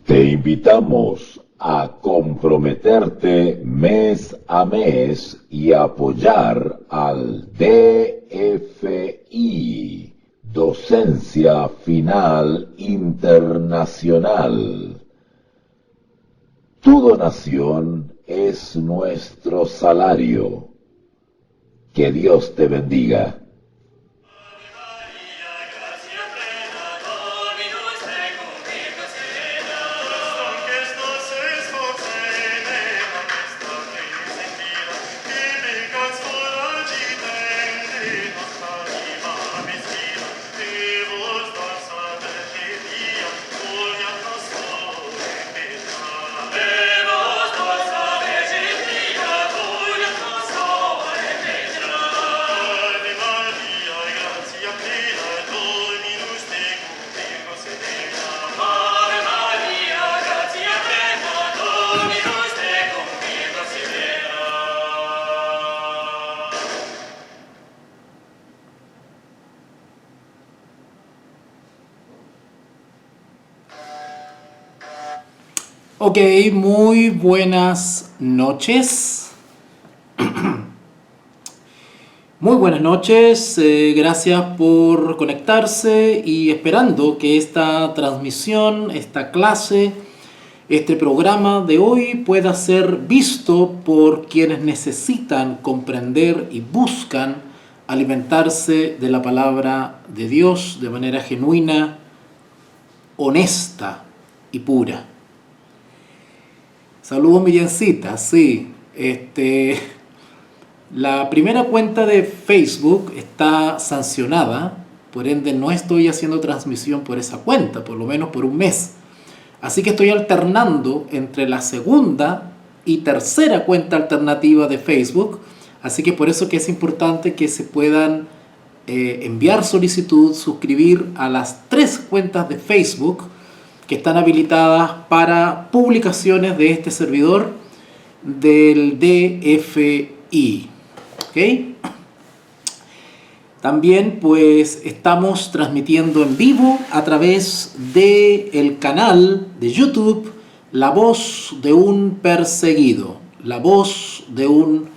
Te invitamos a comprometerte mes a mes y apoyar al DFI, Docencia Final Internacional. Tu donación es nuestro salario. Que Dios te bendiga. Ok, muy buenas noches. Muy buenas noches, gracias por conectarse y esperando que esta transmisión, esta clase, este programa de hoy pueda ser visto por quienes necesitan comprender y buscan alimentarse de la palabra de Dios de manera genuina, honesta y pura. Saludos, Miriancita. Sí, la primera cuenta de Facebook está sancionada, por ende no estoy haciendo transmisión por esa cuenta, por lo menos por un mes. Así que estoy alternando entre la segunda y tercera cuenta alternativa de Facebook. Así que por eso que es importante que se puedan enviar solicitud, suscribir a las 3 cuentas de Facebook que están habilitadas para publicaciones de este servidor del DFI. ¿Okay? También pues estamos transmitiendo en vivo a través del canal de YouTube La Voz de un Perseguido. La Voz de un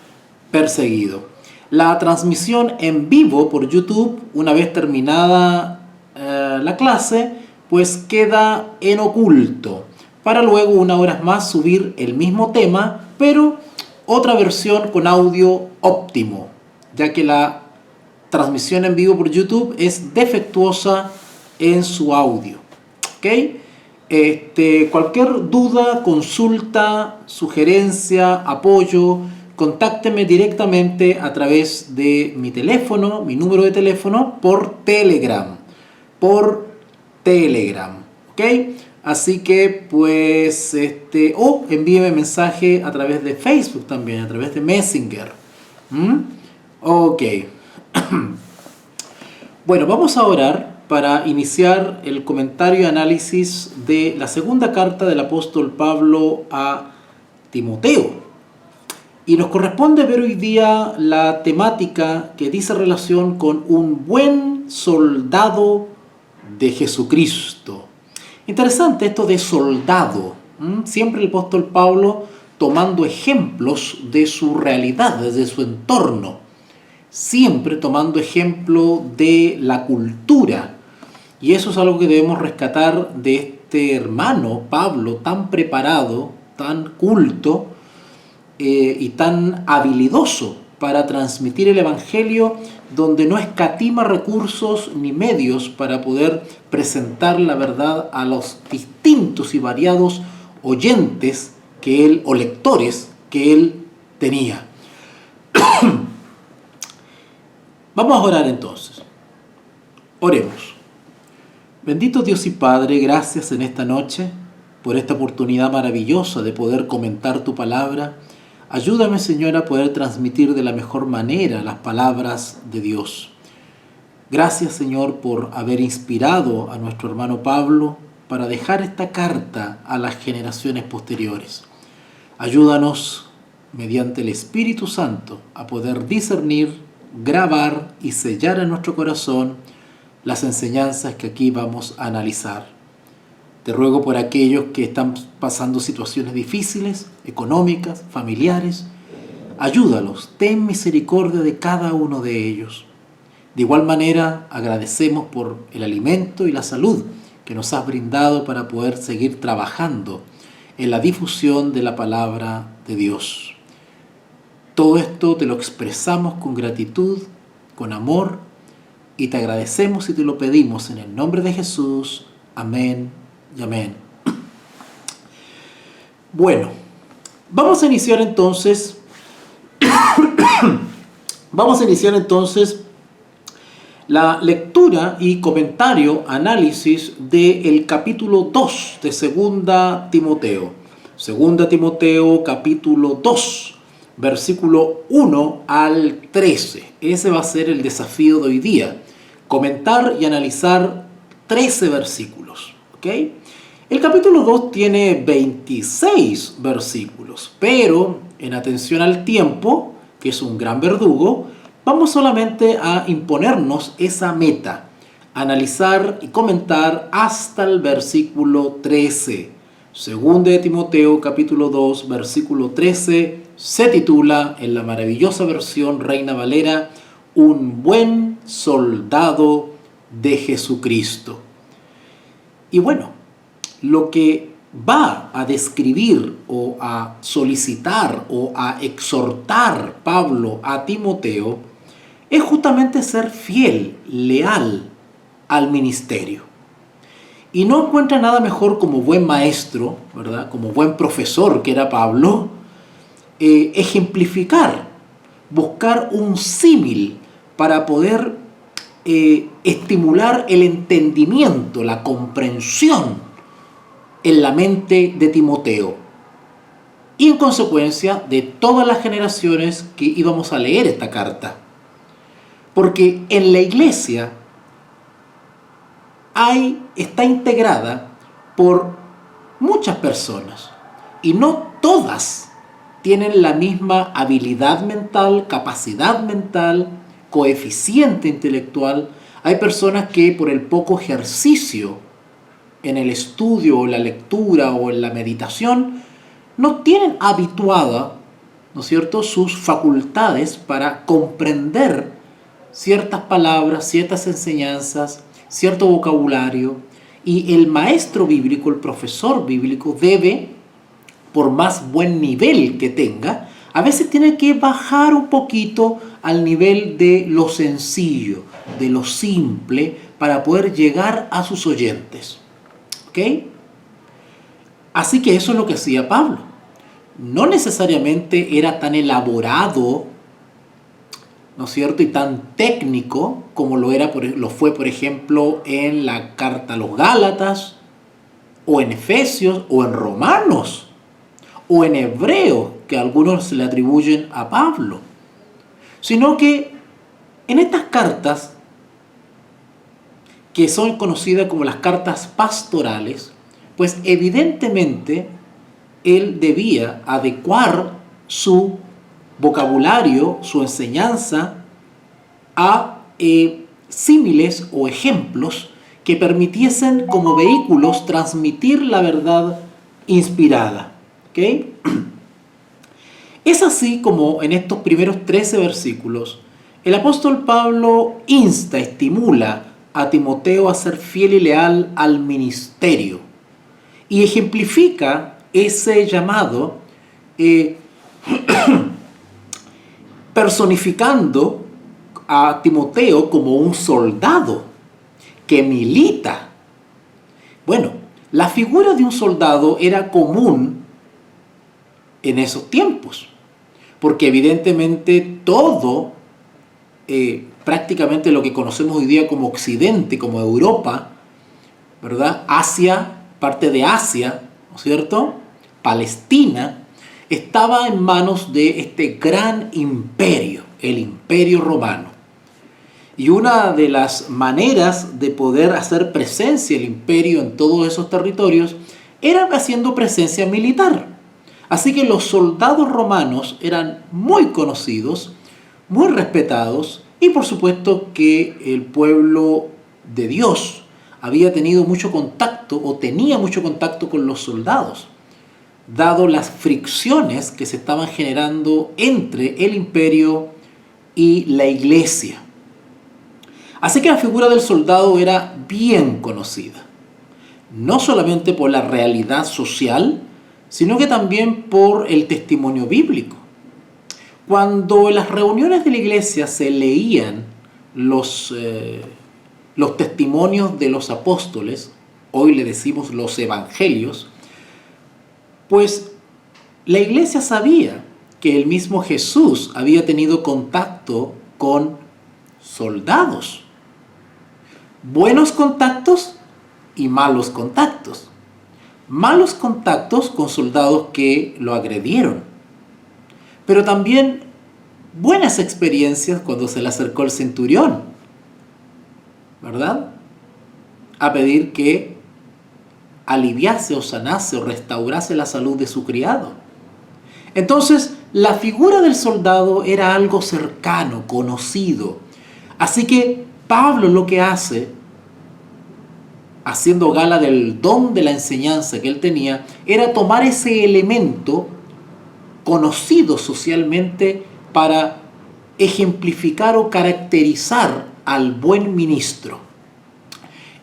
Perseguido. La transmisión en vivo por YouTube, una vez terminada la clase, pues queda en oculto, para luego unas horas más subir el mismo tema, pero otra versión con audio óptimo, ya que la transmisión en vivo por YouTube es defectuosa en su audio. ¿Okay? Cualquier duda, consulta, sugerencia, apoyo, contácteme directamente a través de mi teléfono, mi número de teléfono, por Telegram. ¿Ok? Así que pues o envíeme mensaje a través de Facebook también, a través de Messenger. Ok. Bueno, vamos a orar para iniciar el comentario y análisis de la segunda carta del apóstol Pablo a Timoteo. Y nos corresponde ver hoy día la temática que dice relación con un buen soldado de Jesucristo. Interesante esto de soldado. Siempre el apóstol Pablo tomando ejemplos de su realidad, de su entorno. Siempre tomando ejemplo de la cultura. Y eso es algo que debemos rescatar de este hermano Pablo, tan preparado, tan culto y tan habilidoso para transmitir el Evangelio, donde no escatima recursos ni medios para poder presentar la verdad a los distintos y variados oyentes que él, o lectores que él tenía. Vamos a orar entonces. Oremos. Bendito Dios y Padre, gracias en esta noche por esta oportunidad maravillosa de poder comentar tu palabra. Ayúdame, Señor, a poder transmitir de la mejor manera las palabras de Dios. Gracias, Señor, por haber inspirado a nuestro hermano Pablo para dejar esta carta a las generaciones posteriores. Ayúdanos, mediante el Espíritu Santo, a poder discernir, grabar y sellar en nuestro corazón las enseñanzas que aquí vamos a analizar. Te ruego por aquellos que están pasando situaciones difíciles, económicas, familiares. Ayúdalos, ten misericordia de cada uno de ellos. De igual manera, agradecemos por el alimento y la salud que nos has brindado para poder seguir trabajando en la difusión de la palabra de Dios. Todo esto te lo expresamos con gratitud, con amor, y te agradecemos y te lo pedimos en el nombre de Jesús. Amén y amén. Bueno, vamos a iniciar entonces la lectura y comentario, análisis del capítulo 2 de 2 Timoteo. 2 Timoteo capítulo 2, versículo 1 al 13. Ese va a ser el desafío de hoy día. Comentar y analizar 13 versículos. ¿Ok? El capítulo 2 tiene 26 versículos, pero en atención al tiempo, que es un gran verdugo, vamos solamente a imponernos esa meta, analizar y comentar hasta el versículo 13. 2 de Timoteo capítulo 2, versículo 13, se titula en la maravillosa versión Reina Valera, un buen soldado de Jesucristo. Y bueno, lo que va a describir o a solicitar o a exhortar Pablo a Timoteo es justamente ser fiel, leal al ministerio. Y no encuentra nada mejor como buen maestro, ¿verdad? Como buen profesor que era Pablo, ejemplificar, buscar un símil para poder estimular el entendimiento, la comprensión en la mente de Timoteo y en consecuencia de todas las generaciones que íbamos a leer esta carta. Porque en la iglesia está integrada por muchas personas y no todas tienen la misma habilidad mental, capacidad mental, coeficiente intelectual. Hay personas que por el poco ejercicio en el estudio o la lectura o en la meditación no tienen habituada, ¿no es cierto?, sus facultades para comprender ciertas palabras, ciertas enseñanzas, cierto vocabulario, y el maestro bíblico, el profesor bíblico debe, por más buen nivel que tenga, a veces tiene que bajar un poquito al nivel de lo sencillo, de lo simple, para poder llegar a sus oyentes. ¿Ok? Así que eso es lo que hacía Pablo. No necesariamente era tan elaborado, ¿no es cierto?, y tan técnico como lo fue, por ejemplo, en la carta a los Gálatas, o en Efesios, o en Romanos, o en Hebreos, que algunos se le atribuyen a Pablo. Sino que en estas cartas, que son conocidas como las cartas pastorales, pues evidentemente él debía adecuar su vocabulario, su enseñanza a símiles o ejemplos que permitiesen como vehículos transmitir la verdad inspirada. ¿Okay? Es así como en estos primeros 13 versículos el apóstol Pablo insta, estimula a Timoteo a ser fiel y leal al ministerio y ejemplifica ese llamado personificando a Timoteo como un soldado que milita. Bueno, la figura de un soldado era común en esos tiempos, porque evidentemente todo, prácticamente lo que conocemos hoy día como Occidente, como Europa, ¿verdad? Asia, parte de Asia, ¿no es cierto?, Palestina, estaba en manos de este gran imperio, el Imperio Romano. Y una de las maneras de poder hacer presencia el imperio en todos esos territorios era haciendo presencia militar. Así que los soldados romanos eran muy conocidos, muy respetados, y por supuesto que el pueblo de Dios, había tenido mucho contacto o tenía mucho contacto con los soldados, dado las fricciones que se estaban generando entre el imperio y la iglesia. Así que la figura del soldado era bien conocida, no solamente por la realidad social, sino que también por el testimonio bíblico. Cuando en las reuniones de la iglesia se leían los testimonios de los apóstoles, hoy le decimos los evangelios, pues la iglesia sabía que el mismo Jesús había tenido contacto con soldados. Buenos contactos y malos contactos. Malos contactos con soldados que lo agredieron. Pero también buenas experiencias cuando se le acercó el centurión, ¿verdad? A pedir que aliviase o sanase o restaurase la salud de su criado. Entonces, la figura del soldado era algo cercano, conocido. Así que Pablo lo que hace, haciendo gala del don de la enseñanza que él tenía, era tomar ese elemento conocido socialmente para ejemplificar o caracterizar al buen ministro.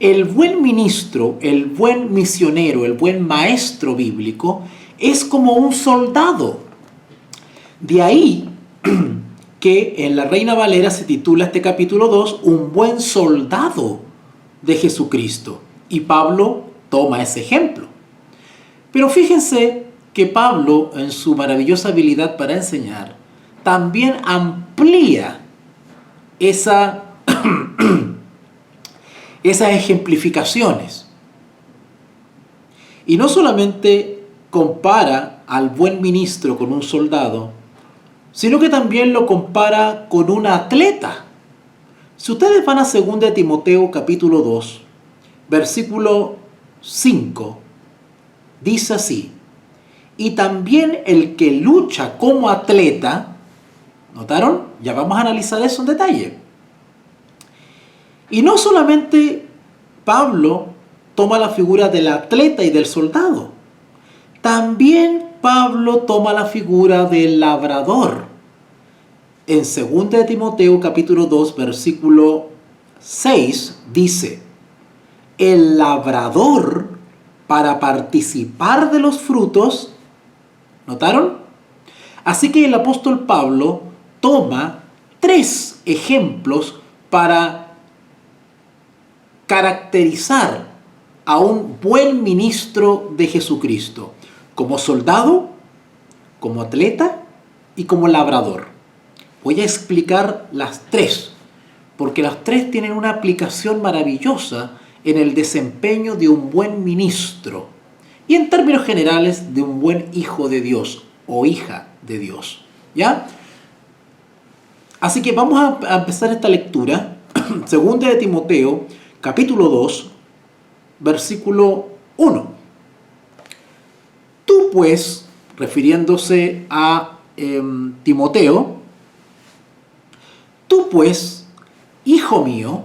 El buen ministro, el buen misionero, el buen maestro bíblico es como un soldado. De ahí que en la Reina Valera se titula este capítulo 2, Un buen soldado de Jesucristo. Y Pablo toma ese ejemplo. Pero fíjense que Pablo, en su maravillosa habilidad para enseñar, también amplía esas ejemplificaciones. Y no solamente compara al buen ministro con un soldado, sino que también lo compara con un atleta. Si ustedes van a 2 Timoteo capítulo 2, versículo 5, dice así: y también el que lucha como atleta, ¿notaron? Ya vamos a analizar eso en detalle. Y no solamente Pablo toma la figura del atleta y del soldado, también Pablo toma la figura del labrador. En 2 Timoteo capítulo 2 versículo 6 dice: el labrador, para participar de los frutos, ¿notaron? Así que el apóstol Pablo toma 3 ejemplos para caracterizar a un buen ministro de Jesucristo, como soldado, como atleta y como labrador. Voy a explicar las 3, porque las 3 tienen una aplicación maravillosa en el desempeño de un buen ministro y en términos generales de un buen hijo de Dios o hija de Dios. ¿Ya? Así que vamos a empezar esta lectura. 2 Timoteo, capítulo 2, versículo 1. Tú pues, refiriéndose a Timoteo, tú pues, hijo mío,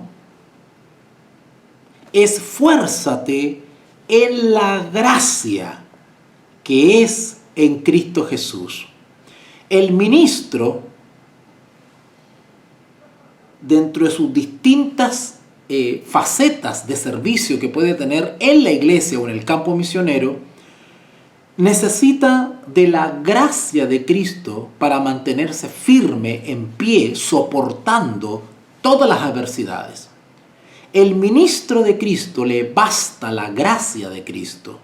esfuérzate en la gracia que es en Cristo Jesús. El ministro, dentro de sus distintas facetas de servicio que puede tener en la iglesia o en el campo misionero, necesita de la gracia de Cristo para mantenerse firme, en pie, soportando todas las adversidades. El ministro de Cristo le basta la gracia de Cristo,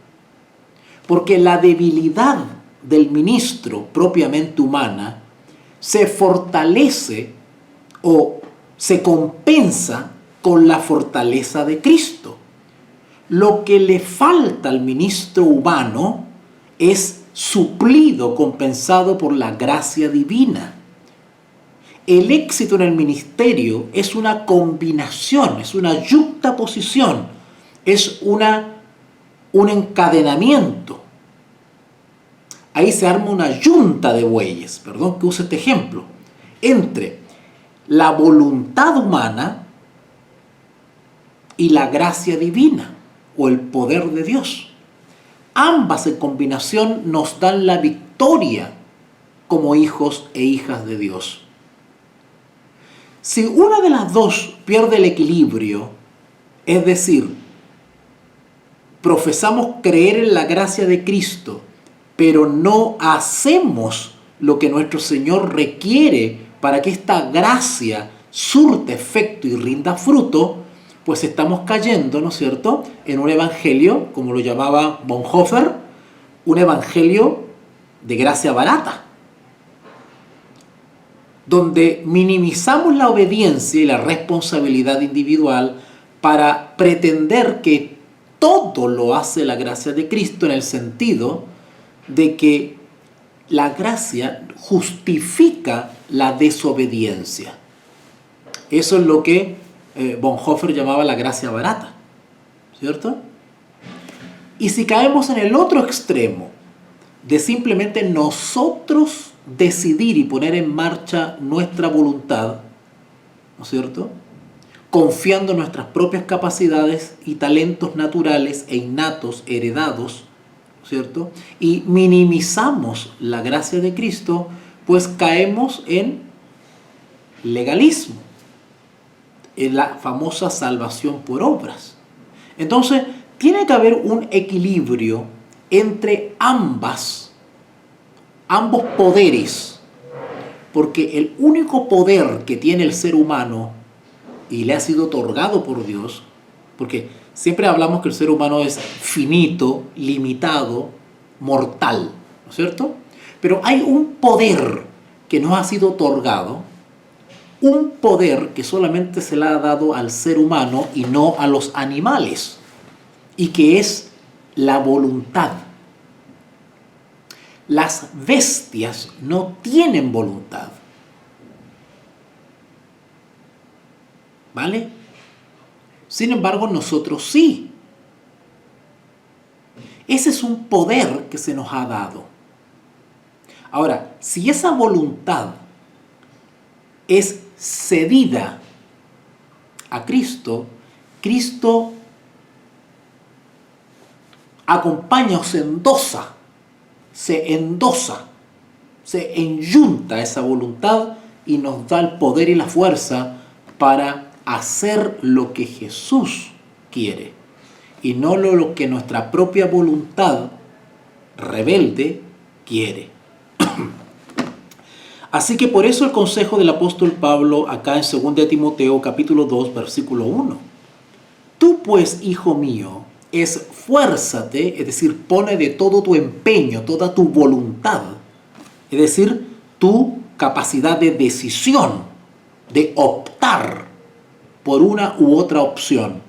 porque la debilidad del ministro propiamente humana se fortalece o se compensa con la fortaleza de Cristo. Lo que le falta al ministro humano es suplido, compensado por la gracia divina. El éxito en el ministerio es una combinación, es una yuxtaposición, es un encadenamiento. Ahí se arma una yunta de bueyes, perdón que use este ejemplo, entre la voluntad humana y la gracia divina o el poder de Dios. Ambas en combinación nos dan la victoria como hijos e hijas de Dios. Si una de las dos pierde el equilibrio, es decir, profesamos creer en la gracia de Cristo, pero no hacemos lo que nuestro Señor requiere para que esta gracia surte efecto y rinda fruto, pues estamos cayendo, ¿no es cierto?, en un evangelio, como lo llamaba Bonhoeffer, un evangelio de gracia barata, donde minimizamos la obediencia y la responsabilidad individual para pretender que todo lo hace la gracia de Cristo, en el sentido de que la gracia justifica la desobediencia. Eso es lo que Bonhoeffer llamaba la gracia barata, ¿cierto? Y si caemos en el otro extremo, de simplemente nosotros decidir y poner en marcha nuestra voluntad, ¿no es cierto?, confiando en nuestras propias capacidades y talentos naturales e innatos, heredados, ¿cierto?, y minimizamos la gracia de Cristo, pues caemos en legalismo, en la famosa salvación por obras. Entonces, tiene que haber un equilibrio entre ambos poderes, porque el único poder que tiene el ser humano y le ha sido otorgado por Dios, porque siempre hablamos que el ser humano es finito, limitado, mortal, ¿no es cierto? Pero hay un poder que nos ha sido otorgado, un poder que solamente se le ha dado al ser humano y no a los animales, y que es la voluntad. Las bestias no tienen voluntad, ¿vale? Sin embargo, nosotros sí. Ese es un poder que se nos ha dado. Ahora, si esa voluntad es cedida a Cristo, Cristo acompaña o se endosa, se enyunta esa voluntad y nos da el poder y la fuerza para hacer lo que Jesús quiere y no lo que nuestra propia voluntad rebelde quiere. Así que por eso el consejo del apóstol Pablo acá en 2 Timoteo capítulo 2 versículo 1. Tú pues, hijo mío, esfuérzate, es decir, pone de todo tu empeño, toda tu voluntad, es decir, tu capacidad de decisión, de optar por una u otra opción.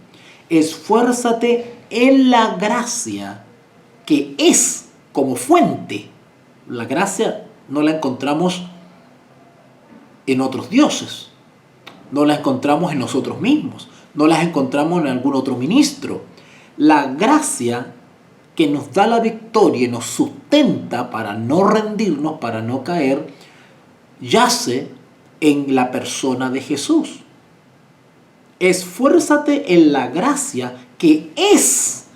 Esfuérzate en la gracia que es como fuente. La gracia no la encontramos en otros dioses, no la encontramos en nosotros mismos, no la encontramos en algún otro ministro. La gracia que nos da la victoria y nos sustenta para no rendirnos, para no caer, yace en la persona de Jesús. Esfuérzate en la gracia que es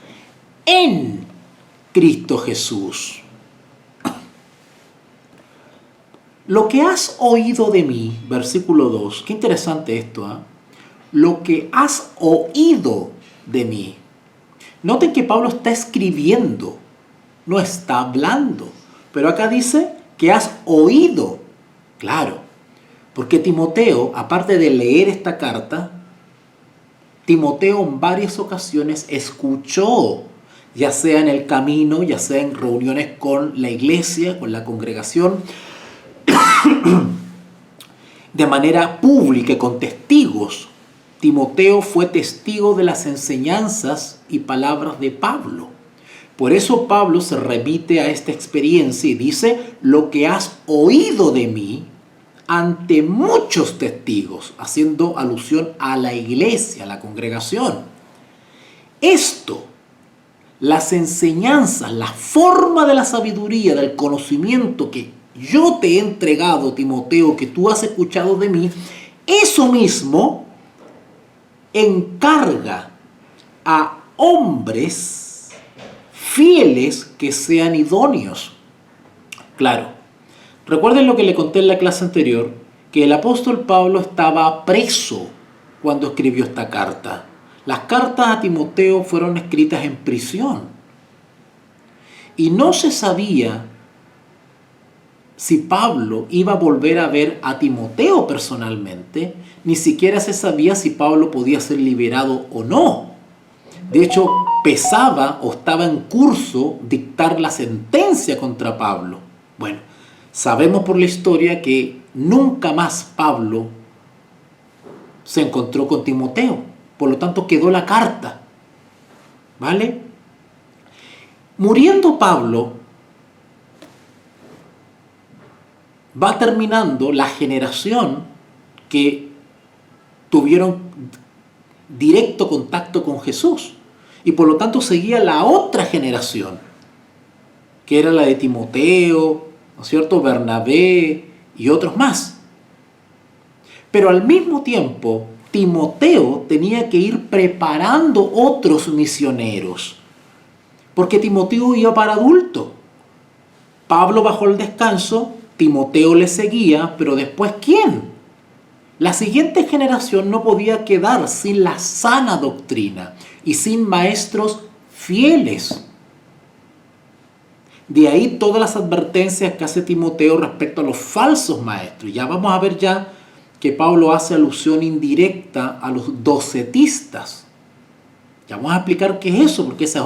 en Cristo Jesús. Lo que has oído de mí, versículo 2, qué interesante esto, ¿eh? Lo que has oído de mí. Noten que Pablo está escribiendo, no está hablando, pero acá dice que has oído. Claro, porque Timoteo, aparte de leer esta carta, Timoteo en varias ocasiones escuchó, ya sea en el camino, ya sea en reuniones con la iglesia, con la congregación, de manera pública, con testigos. Timoteo fue testigo de las enseñanzas y palabras de Pablo. Por eso Pablo se remite a esta experiencia y dice, lo que has oído de mí ante muchos testigos, haciendo alusión a la iglesia, a la congregación. Esto, las enseñanzas, la forma de la sabiduría, del conocimiento que yo te he entregado, Timoteo, que tú has escuchado de mí, eso mismo encarga a hombres fieles que sean idóneos. Claro, recuerden lo que le conté en la clase anterior, que el apóstol Pablo estaba preso cuando escribió esta carta. Las cartas a Timoteo fueron escritas en prisión. Y no se sabía si Pablo iba a volver a ver a Timoteo personalmente, ni siquiera se sabía si Pablo podía ser liberado o no. De hecho, pesaba o estaba en curso dictar la sentencia contra Pablo. Bueno, sabemos por la historia que nunca más Pablo se encontró con Timoteo. Por lo tanto, quedó la carta. ¿Vale? Muriendo Pablo, va terminando la generación que tuvieron directo contacto con Jesús. Y por lo tanto seguía la otra generación, que era la de Timoteo, ¿no es cierto?, Bernabé y otros más. Pero al mismo tiempo, Timoteo tenía que ir preparando otros misioneros, porque Timoteo iba para adulto. Pablo bajó el descanso, Timoteo le seguía, pero después ¿quién? La siguiente generación no podía quedar sin la sana doctrina y sin maestros fieles. De ahí todas las advertencias que hace Timoteo respecto a los falsos maestros. Ya vamos a ver ya que Pablo hace alusión indirecta a los docetistas. Ya vamos a explicar qué es eso, porque esa es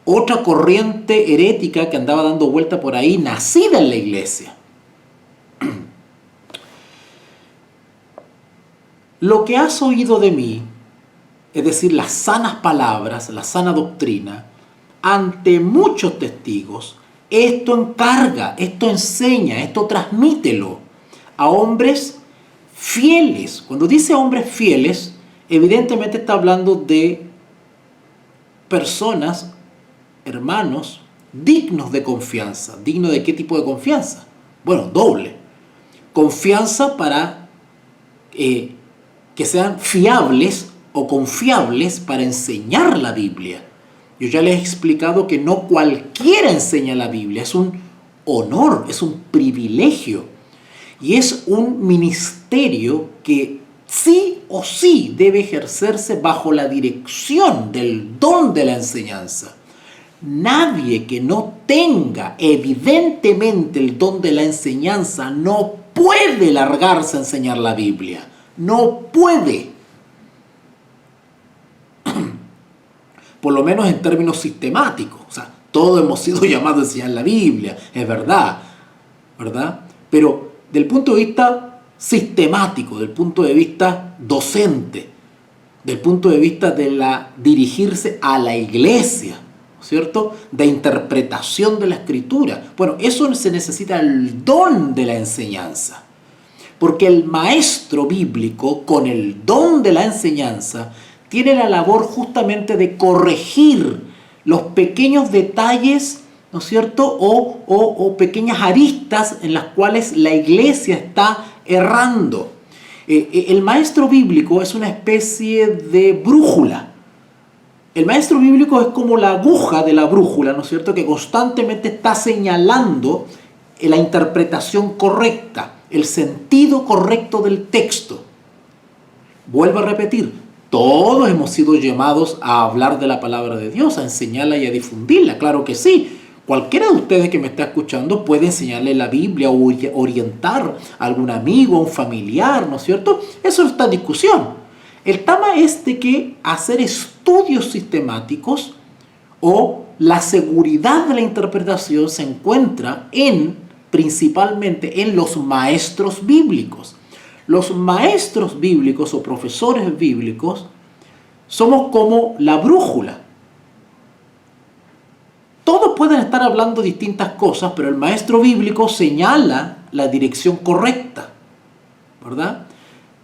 otra corriente herética que andaba dando vuelta por ahí, nacida en la iglesia. Lo que has oído de mí, es decir, las sanas palabras, la sana doctrina, ante muchos testigos, esto encarga, esto enseña, esto transmítelo a hombres fieles. Cuando dice hombres fieles, evidentemente está hablando de personas, hermanos, dignos de confianza. ¿Digno de qué tipo de confianza? Bueno, doble. Confianza para que sean fiables o confiables para enseñar la Biblia. Yo ya les he explicado que no cualquiera enseña la Biblia, es un honor, es un privilegio y es un ministerio que sí o sí debe ejercerse bajo la dirección del don de la enseñanza. Nadie que no tenga evidentemente el don de la enseñanza no puede largarse a enseñar la Biblia. No puede. Por lo menos en términos sistemáticos. O sea, todos hemos sido llamados a enseñar la Biblia, es verdad, ¿verdad? Pero del punto de vista sistemático, del punto de vista docente, del punto de vista de dirigirse a la iglesia, ¿cierto?, de interpretación de la Escritura. Bueno, eso se necesita el don de la enseñanza. Porque el maestro bíblico, con el don de la enseñanza, tiene la labor justamente de corregir los pequeños detalles, ¿no es cierto?, o pequeñas aristas en las cuales la iglesia está errando. El maestro bíblico es una especie de brújula. El maestro bíblico es como la aguja de la brújula, ¿no es cierto?, que constantemente está señalando la interpretación correcta, el sentido correcto del texto. Vuelvo a repetir, todos hemos sido llamados a hablar de la palabra de Dios, a enseñarla y a difundirla, claro que sí. Cualquiera de ustedes que me está escuchando puede enseñarle la Biblia o orientar a algún amigo, a un familiar, ¿no es cierto? Eso no está en discusión. El tema es de que hacer estudios sistemáticos o la seguridad de la interpretación se encuentra principalmente en los maestros bíblicos. Los maestros bíblicos o profesores bíblicos somos como la brújula. Todos pueden estar hablando distintas cosas, pero el maestro bíblico señala la dirección correcta, ¿verdad?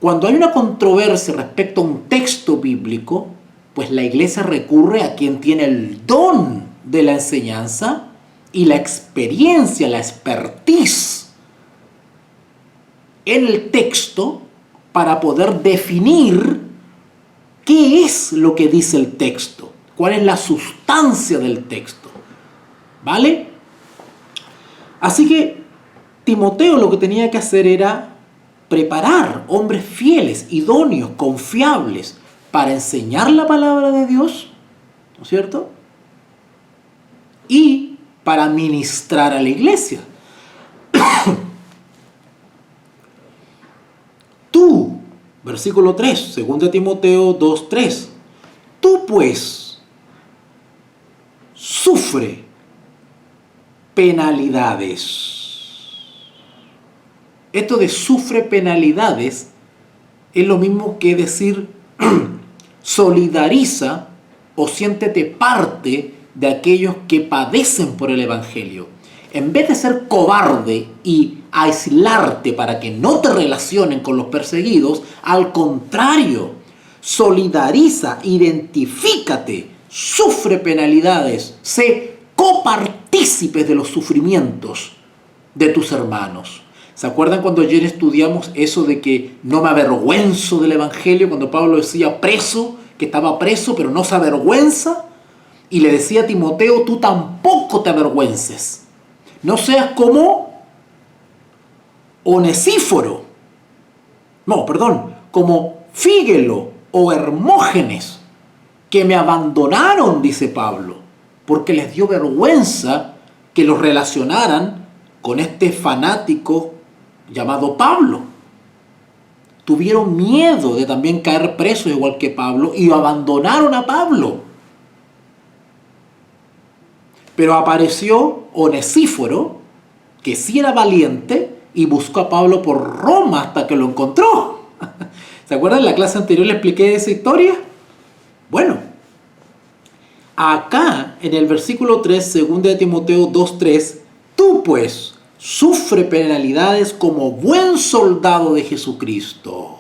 Cuando hay una controversia respecto a un texto bíblico, pues la iglesia recurre a quien tiene el don de la enseñanza y la experiencia, la expertise en el texto para poder definir ¿Qué es lo que dice el texto? ¿Cuál es la sustancia del texto? ¿Vale? Así que Timoteo lo que tenía que hacer era preparar hombres fieles, idóneos, confiables, para enseñar la palabra de Dios, ¿no es cierto? Y para ministrar a la iglesia. Tú, versículo 3, 2 Timoteo 2:3, tú pues sufre penalidades. Esto de sufre penalidades es lo mismo que decir solidariza o siéntete parte de aquellos que padecen por el Evangelio. En vez de ser cobarde y aislarte para que no te relacionen con los perseguidos, al contrario, solidariza, identifícate, sufre penalidades, sé copartícipes de los sufrimientos de tus hermanos. ¿Se acuerdan cuando ayer estudiamos eso de que no me avergüenzo del Evangelio? Cuando Pablo decía preso, que estaba preso, pero no se avergüenza. Y le decía a Timoteo, tú tampoco te avergüences. No seas como Onesíforo. No, perdón, como Fígelo o Hermógenes, que me abandonaron, dice Pablo, porque les dio vergüenza que los relacionaran con este fanático llamado Pablo. Tuvieron miedo de también caer presos igual que Pablo y abandonaron a Pablo. Pero apareció Onesíforo, que sí era valiente, y buscó a Pablo por Roma hasta que lo encontró. ¿Se acuerdan? En la clase anterior le expliqué esa historia. Bueno, acá en el versículo 3, 2 Timoteo 2:3, tú pues sufre penalidades como buen soldado de Jesucristo.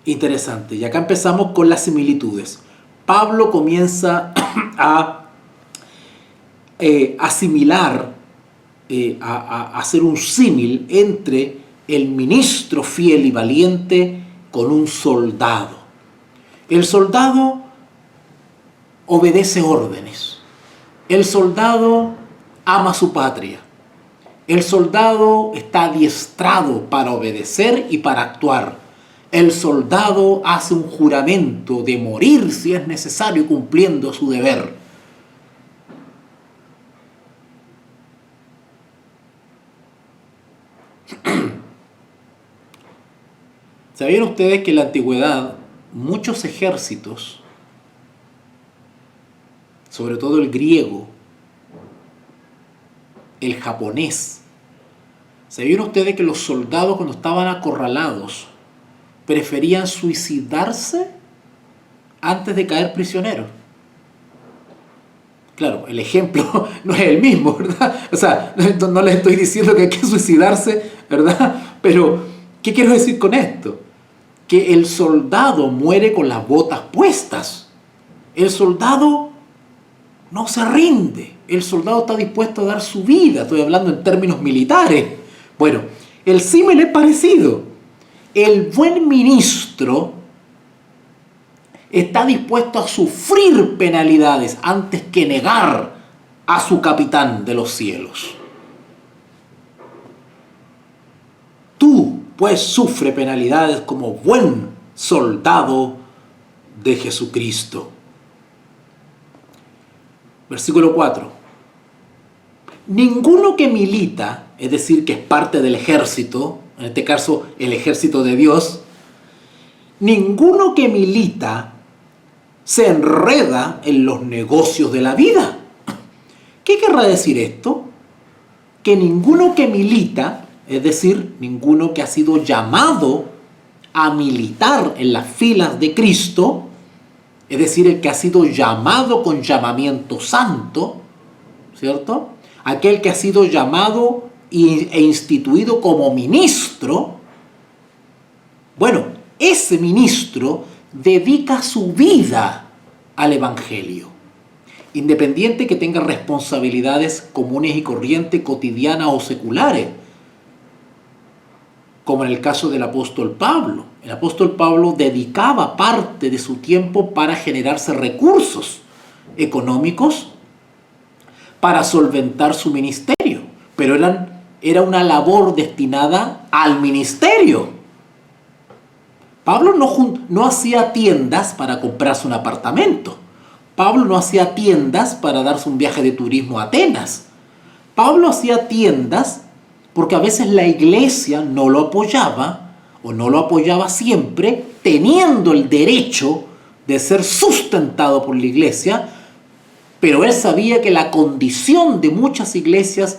Interesante. Y acá empezamos con las similitudes. Pablo comienza a asimilar, a hacer un símil entre el ministro fiel y valiente con un soldado. El soldado obedece órdenes. El soldado ama a su patria. El soldado está adiestrado para obedecer y para actuar. El soldado hace un juramento de morir si es necesario cumpliendo su deber. ¿Sabían ustedes que en la antigüedad muchos ejércitos, sobre todo el griego, el japonés, ¿sabían ustedes que los soldados cuando estaban acorralados preferían suicidarse antes de caer prisioneros? Claro, el ejemplo no es el mismo, ¿verdad? O sea, no les estoy diciendo que hay que suicidarse, ¿verdad? Pero, ¿qué quiero decir con esto? Que el soldado muere con las botas puestas. El soldado no se rinde. El soldado está dispuesto a dar su vida. Estoy hablando en términos militares. Bueno, el símil es parecido. El buen ministro está dispuesto a sufrir penalidades antes que negar a su capitán de los cielos. Tú, pues, sufre penalidades como buen soldado de Jesucristo. Versículo 4. Ninguno que milita, es decir, que es parte del ejército, en este caso el ejército de Dios, ninguno que milita se enreda en los negocios de la vida. ¿Qué querrá decir esto? Que ninguno que milita, es decir, ninguno que ha sido llamado a militar en las filas de Cristo, es decir, el que ha sido llamado con llamamiento santo, ¿cierto? Aquel que ha sido llamado e instituido como ministro, bueno, ese ministro dedica su vida al Evangelio, independiente que tenga responsabilidades comunes y corrientes, cotidianas o seculares. como en el caso del apóstol Pablo. El apóstol Pablo dedicaba parte de su tiempo para generarse recursos económicos para solventar su ministerio, pero era una labor destinada al ministerio. Pablo no hacía tiendas para comprarse un apartamento. Pablo no hacía tiendas para darse un viaje de turismo a Atenas. Pablo hacía tiendas porque a veces la iglesia no lo apoyaba o no lo apoyaba siempre, teniendo el derecho de ser sustentado por la iglesia, pero él sabía que la condición de muchas iglesias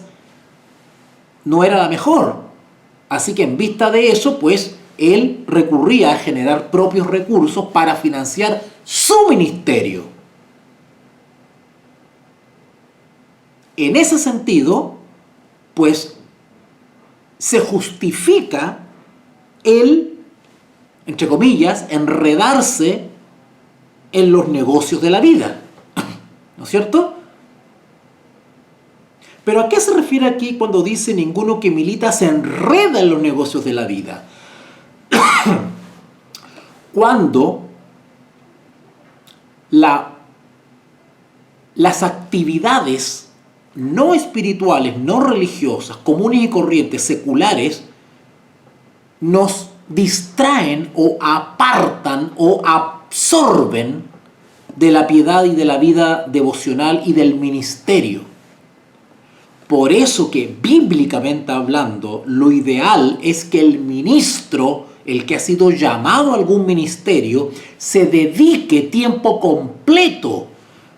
no era la mejor. Así que en vista de eso, pues, él recurría a generar propios recursos para financiar su ministerio. En ese sentido, pues, se justifica el, entre comillas, enredarse en los negocios de la vida. ¿No es cierto? Pero ¿a qué se refiere aquí cuando dice ninguno que milita se enreda en los negocios de la vida? Cuando las actividades no espirituales, no religiosas, comunes y corrientes, seculares, nos distraen o apartan o absorben de la piedad y de la vida devocional y del ministerio. Por eso que bíblicamente hablando, lo ideal es que el ministro, el que ha sido llamado a algún ministerio, se dedique tiempo completo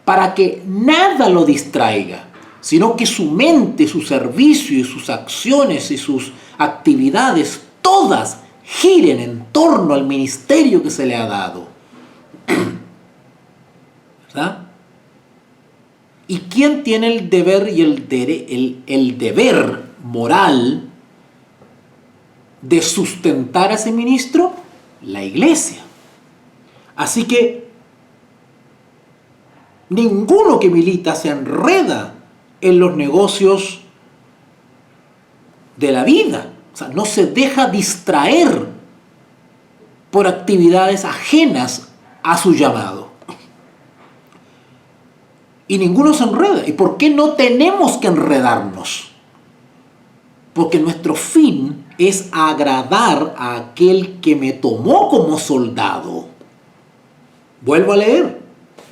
para que nada lo distraiga, sino que su mente, su servicio y sus acciones y sus actividades todas giren en torno al ministerio que se le ha dado. ¿Verdad? ¿Y quién tiene el deber y el deber moral de sustentar a ese ministro? La iglesia. Así que ninguno que milita se enreda en los negocios de la vida. O sea, no se deja distraer por actividades ajenas a su llamado. Y ninguno se enreda. ¿Y por qué no tenemos que enredarnos? Porque nuestro fin es agradar a aquel que me tomó como soldado. Vuelvo a leer.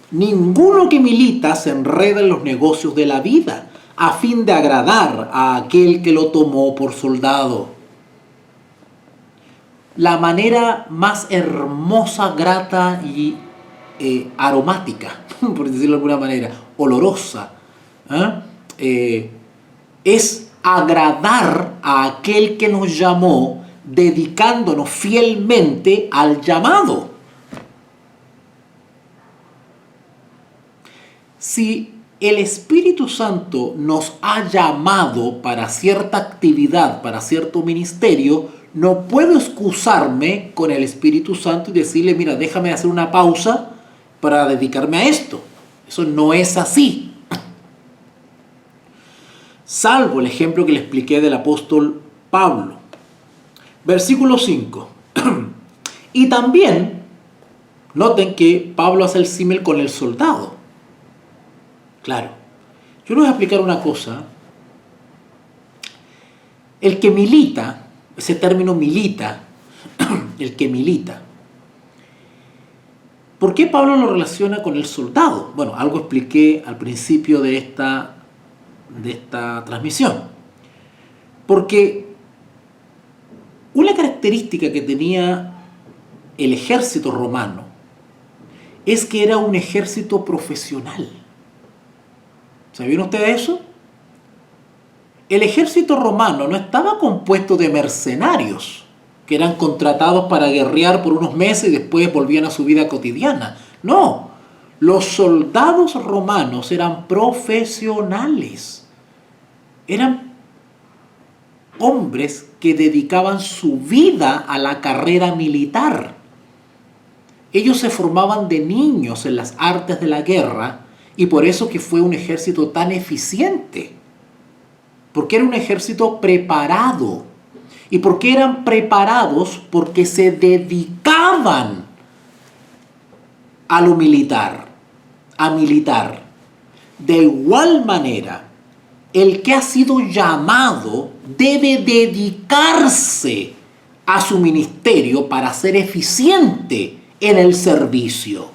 Ninguno que milita se enreda en los negocios de la vida a fin de agradar a aquel que lo tomó por soldado. La manera más hermosa, grata y aromática, por decirlo de alguna manera, olorosa, es agradar a aquel que nos llamó, dedicándonos fielmente al llamado. Si el Espíritu Santo nos ha llamado para cierta actividad, para cierto ministerio, no puedo excusarme con el Espíritu Santo y decirle, mira, déjame hacer una pausa para dedicarme a esto. Eso no es así. Salvo el ejemplo que le expliqué del apóstol Pablo. Versículo 5. Y también, noten que Pablo hace el símil con el soldado. Claro, yo les voy a explicar una cosa. El que milita, ese término milita, el que milita. ¿Por qué Pablo lo relaciona con el soldado? Bueno, algo expliqué al principio de esta transmisión. Porque una característica que tenía el ejército romano es que era un ejército profesional. ¿Sabían ustedes eso? El ejército romano no estaba compuesto de mercenarios que eran contratados para guerrear por unos meses y después volvían a su vida cotidiana. No, los soldados romanos eran profesionales. Eran hombres que dedicaban su vida a la carrera militar. Ellos se formaban de niños en las artes de la guerra y por eso que fue un ejército tan eficiente. Porque era un ejército preparado. ¿Y por qué eran preparados? Porque se dedicaban a lo militar, a militar. De igual manera, el que ha sido llamado debe dedicarse a su ministerio para ser eficiente en el servicio.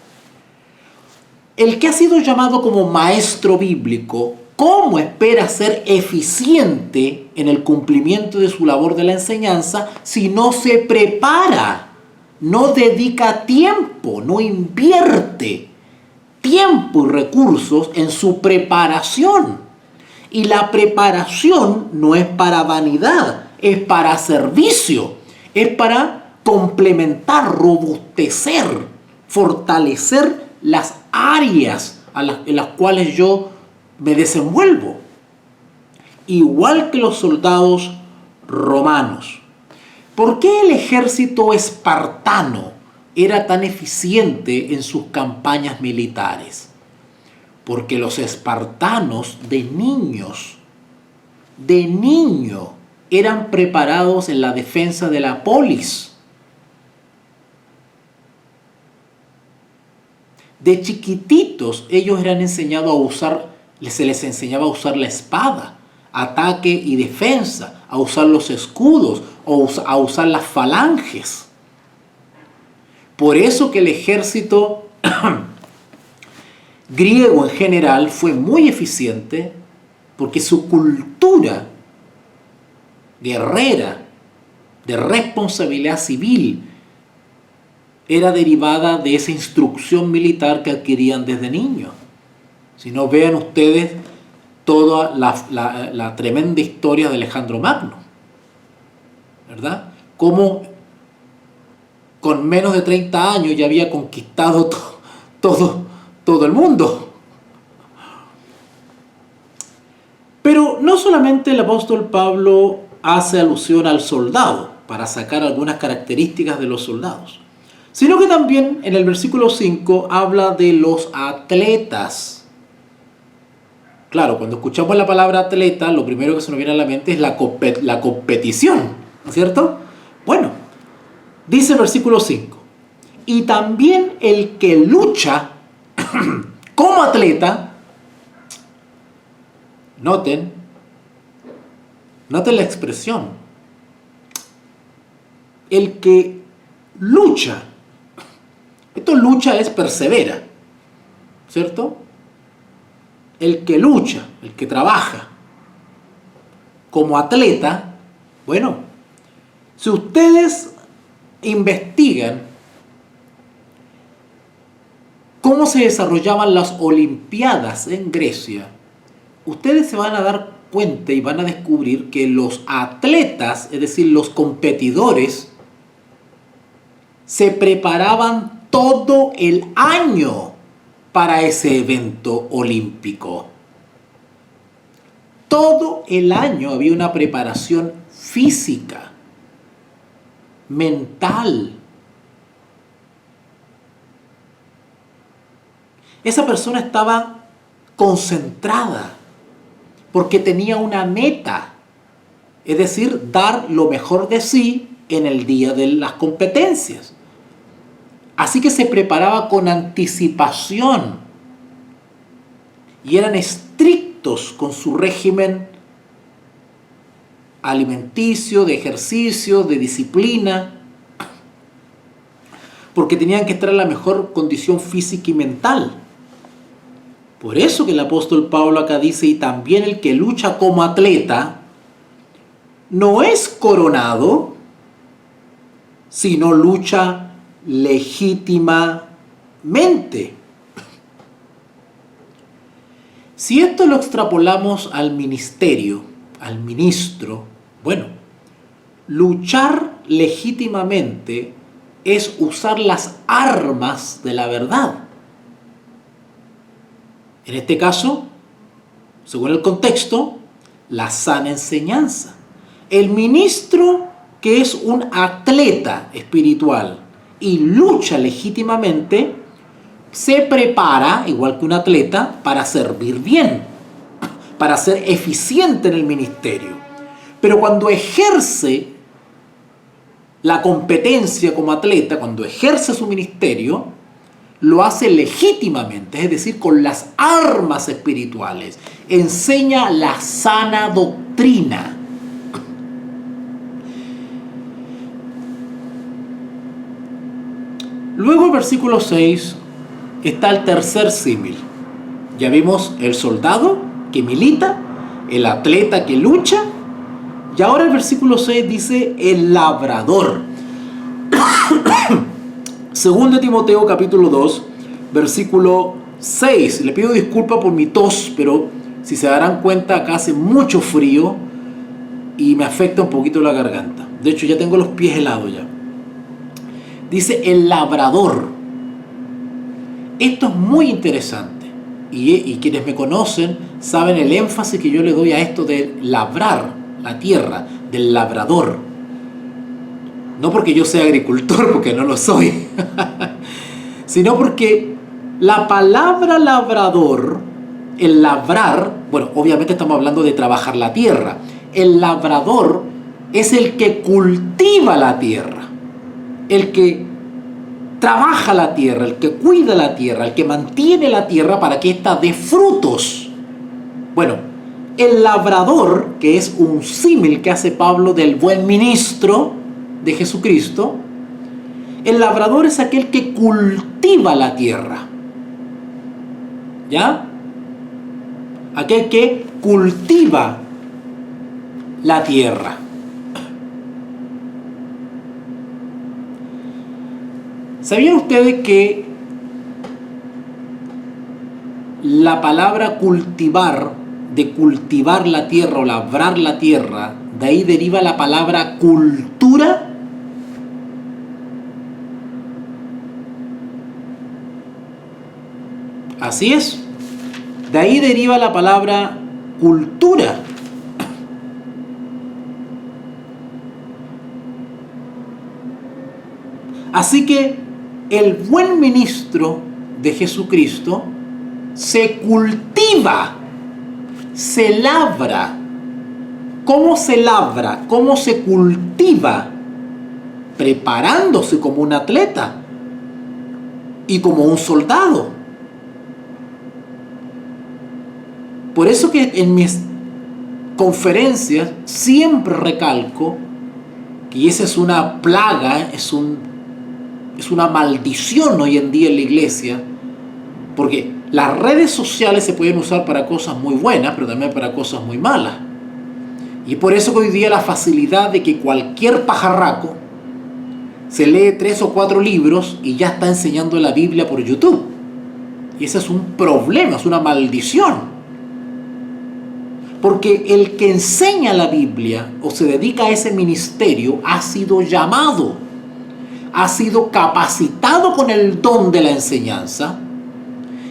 El que ha sido llamado como maestro bíblico, ¿cómo espera ser eficiente en el cumplimiento de su labor de la enseñanza si no se prepara, no dedica tiempo, no invierte tiempo y recursos en su preparación? Y la preparación no es para vanidad, es para servicio, es para complementar, robustecer, fortalecer las áreas en las cuales yo me desenvuelvo. Igual que los soldados romanos. ¿Por qué el ejército espartano era tan eficiente en sus campañas militares? Porque los espartanos de niño, eran preparados en la defensa de la polis. De chiquititos ellos eran enseñados a usar, se les enseñaba a usar la espada, ataque y defensa, a usar los escudos, a usar las falanges. Por eso que el ejército griego en general fue muy eficiente, porque su cultura guerrera, de responsabilidad civil, era derivada de esa instrucción militar que adquirían desde niños. Si no, vean ustedes toda la tremenda historia de Alejandro Magno, ¿verdad? Cómo con menos de 30 años ya había conquistado todo el mundo. Pero no solamente el apóstol Pablo hace alusión al soldado para sacar algunas características de los soldados, sino que también en el versículo 5 habla de los atletas. Claro, cuando escuchamos la palabra atleta, lo primero que se nos viene a la mente es la competición, ¿no es cierto? Bueno, dice el versículo 5, y también el que lucha como atleta, noten la expresión, el que lucha, esto lucha es persevera, ¿cierto? El que lucha, el que trabaja como atleta, bueno, si ustedes investigan cómo se desarrollaban las Olimpiadas en Grecia, ustedes se van a dar cuenta y van a descubrir que los atletas, es decir, los competidores, se preparaban todo el año para ese evento olímpico. Todo el año había una preparación física, mental. Esa persona estaba concentrada porque tenía una meta, es decir, dar lo mejor de sí en el día de las competencias. Así que se preparaba con anticipación y eran estrictos con su régimen alimenticio, de ejercicio, de disciplina, porque tenían que estar en la mejor condición física y mental. Por eso que el apóstol Pablo acá dice, y también el que lucha como atleta no es coronado, sino lucha legítimamente. Si esto lo extrapolamos al ministerio, al ministro, bueno, luchar legítimamente es usar las armas de la verdad. En este caso, según el contexto, la sana enseñanza. El ministro que es un atleta espiritual y lucha legítimamente, se prepara, igual que un atleta, para servir bien, para ser eficiente en el ministerio. Pero cuando ejerce la competencia como atleta, cuando ejerce su ministerio, lo hace legítimamente, es decir, con las armas espirituales. Enseña la sana doctrina. Luego, en versículo 6, está el tercer símil. Ya vimos el soldado que milita, el atleta que lucha, y ahora el versículo 6 dice el labrador. Segundo de Timoteo capítulo 2, versículo 6. Le pido disculpas por mi tos, pero si se darán cuenta, acá hace mucho frío y me afecta un poquito la garganta. De hecho, ya tengo los pies helados ya. Dice el labrador. Esto es muy interesante. Y quienes me conocen saben el énfasis que yo le doy a esto de labrar la tierra, del labrador. No porque yo sea agricultor, porque no lo soy, sino porque la palabra labrador, el labrar, bueno, obviamente estamos hablando de trabajar la tierra. El labrador es el que cultiva la tierra, el que trabaja la tierra, el que cuida la tierra, el que mantiene la tierra para que ésta dé frutos. Bueno, el labrador, que es un símil que hace Pablo del buen ministro de Jesucristo, el labrador es aquel que cultiva la tierra. ¿Ya? Aquel que cultiva la tierra. ¿Sabían ustedes que la palabra cultivar, de cultivar la tierra o labrar la tierra, de ahí deriva la palabra cultura? Así es. De ahí deriva la palabra cultura. Así que el buen ministro de Jesucristo se cultiva, se labra. ¿Cómo se labra? ¿Cómo se cultiva? Preparándose como un atleta y como un soldado. Por eso que en mis conferencias siempre recalco que esa es una plaga, es una maldición hoy en día en la iglesia, porque las redes sociales se pueden usar para cosas muy buenas, pero también para cosas muy malas. Y por eso que hoy día la facilidad de que cualquier pajarraco se lee 3 o 4 libros y ya está enseñando la Biblia por YouTube. Y ese es un problema, es una maldición. Porque el que enseña la Biblia o se dedica a ese ministerio ha sido llamado, ha sido capacitado con el don de la enseñanza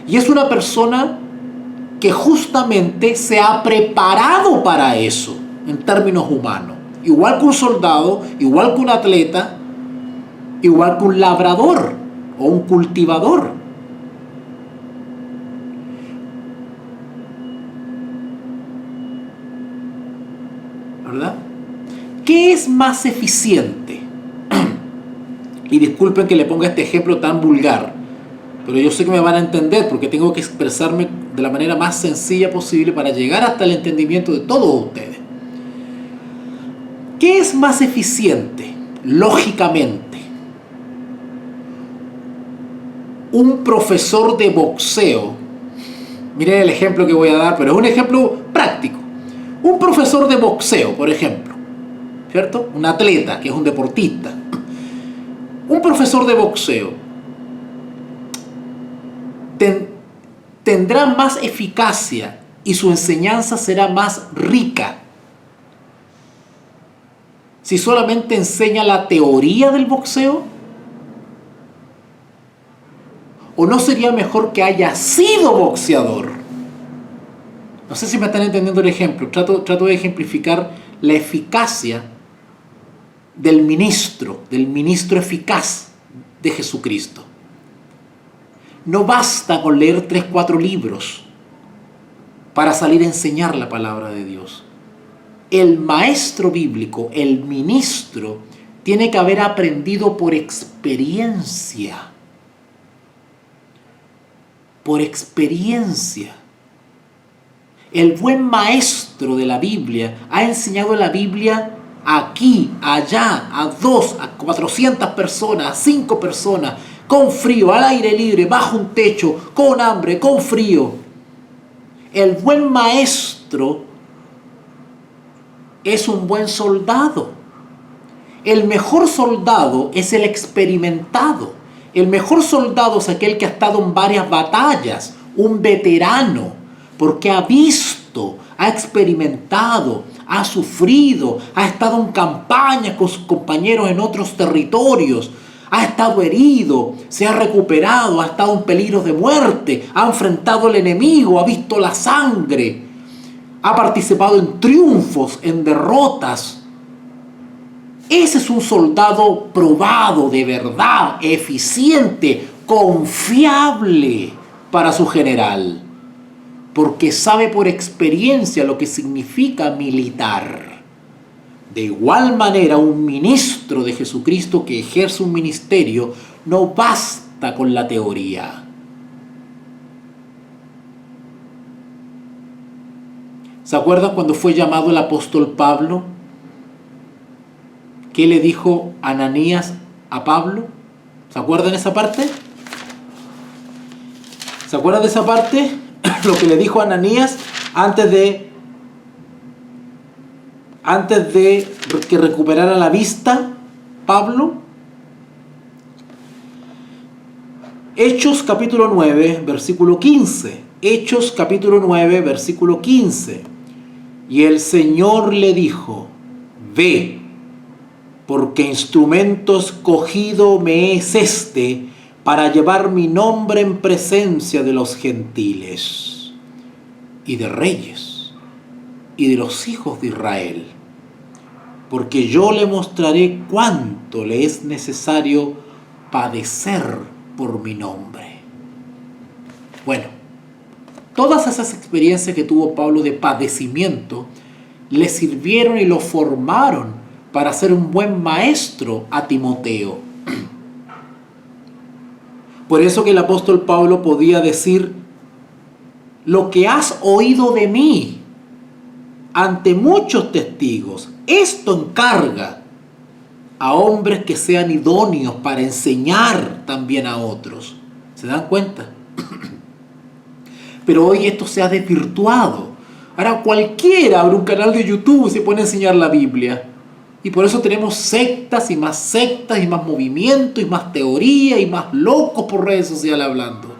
y es una persona que justamente se ha preparado para eso en términos humanos. Igual que un soldado, igual que un atleta, igual que un labrador o un cultivador. ¿Verdad? ¿Qué es más eficiente? Y disculpen que le ponga este ejemplo tan vulgar, pero yo sé que me van a entender porque tengo que expresarme de la manera más sencilla posible para llegar hasta el entendimiento de todos ustedes. ¿Qué es más eficiente, lógicamente? Un profesor de boxeo, miren el ejemplo que voy a dar, pero es un ejemplo práctico. Un profesor de boxeo, por ejemplo, ¿cierto? Un atleta que es un deportista. Un profesor de boxeo tendrá más eficacia y su enseñanza será más rica si solamente enseña la teoría del boxeo. ¿O no sería mejor que haya sido boxeador? No sé si me están entendiendo el ejemplo. Trato de ejemplificar la eficacia del ministro eficaz de Jesucristo. No basta con leer 3, 4 libros para salir a enseñar la palabra de Dios. El maestro bíblico, el ministro, tiene que haber aprendido por experiencia. Por experiencia. El buen maestro de la Biblia ha enseñado la Biblia aquí, allá, a 2, a 400 personas, a 5 personas, con frío, al aire libre, bajo un techo, con hambre, con frío. El buen maestro es un buen soldado. El mejor soldado es el experimentado. El mejor soldado es aquel que ha estado en varias batallas, un veterano, porque ha visto, ha experimentado, ha sufrido, ha estado en campañas con sus compañeros en otros territorios, ha estado herido, se ha recuperado, ha estado en peligro de muerte, ha enfrentado al enemigo, ha visto la sangre, ha participado en triunfos, en derrotas. Ese es un soldado probado de verdad, eficiente, confiable para su general, porque sabe por experiencia lo que significa militar. De igual manera, un ministro de Jesucristo que ejerce un ministerio no basta con la teoría. ¿Se acuerdan cuando fue llamado el apóstol Pablo? ¿Qué le dijo Ananías a Pablo? ¿Se acuerdan esa parte? ¿Se acuerdan de esa parte? Lo que le dijo Ananías antes de que recuperara la vista Pablo. Hechos capítulo 9, versículo 15. Hechos capítulo 9, versículo 15. Y el Señor le dijo: ve, porque instrumento escogido me es este para llevar mi nombre en presencia de los gentiles y de reyes y de los hijos de Israel, porque yo le mostraré cuánto le es necesario padecer por mi nombre. Bueno, todas esas experiencias que tuvo Pablo de padecimiento le sirvieron y lo formaron para ser un buen maestro a Timoteo. Por eso que el apóstol Pablo podía decir: lo que has oído de mí ante muchos testigos, esto encarga a hombres que sean idóneos para enseñar también a otros. ¿Se dan cuenta? Pero hoy esto se ha desvirtuado. Ahora cualquiera abre un canal de YouTube y se pone a enseñar la Biblia. Y por eso tenemos sectas y más movimientos y más teoría y más locos por redes sociales hablando.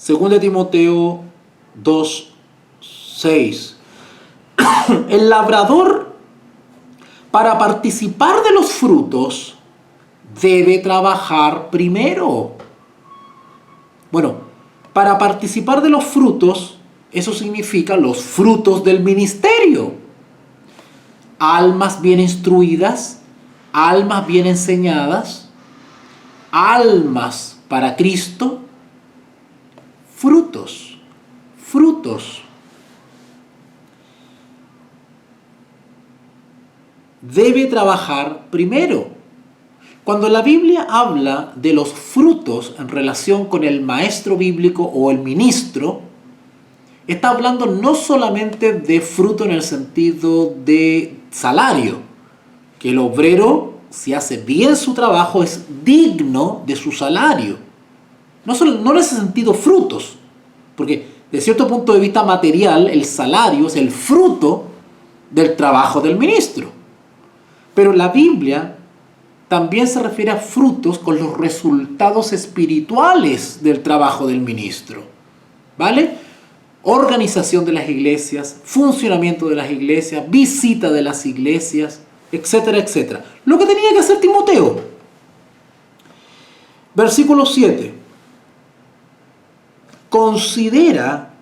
2 Timoteo 2:6. El labrador, para participar de los frutos, debe trabajar primero. Bueno, para participar de los frutos, eso significa los frutos del ministerio. Almas bien instruidas, almas bien enseñadas, almas para Cristo, frutos. Debe trabajar primero. Cuando la Biblia habla de los frutos en relación con el maestro bíblico o el ministro, está hablando no solamente de fruto en el sentido de salario, que el obrero, si hace bien su trabajo, es digno de su salario. No en ese sentido frutos, porque de cierto punto de vista material, el salario es el fruto del trabajo del ministro. Pero la Biblia también se refiere a frutos con los resultados espirituales del trabajo del ministro. ¿Vale? Organización de las iglesias, funcionamiento de las iglesias, visita de las iglesias, etcétera, etcétera. Lo que tenía que hacer Timoteo. Versículo 7. Considera,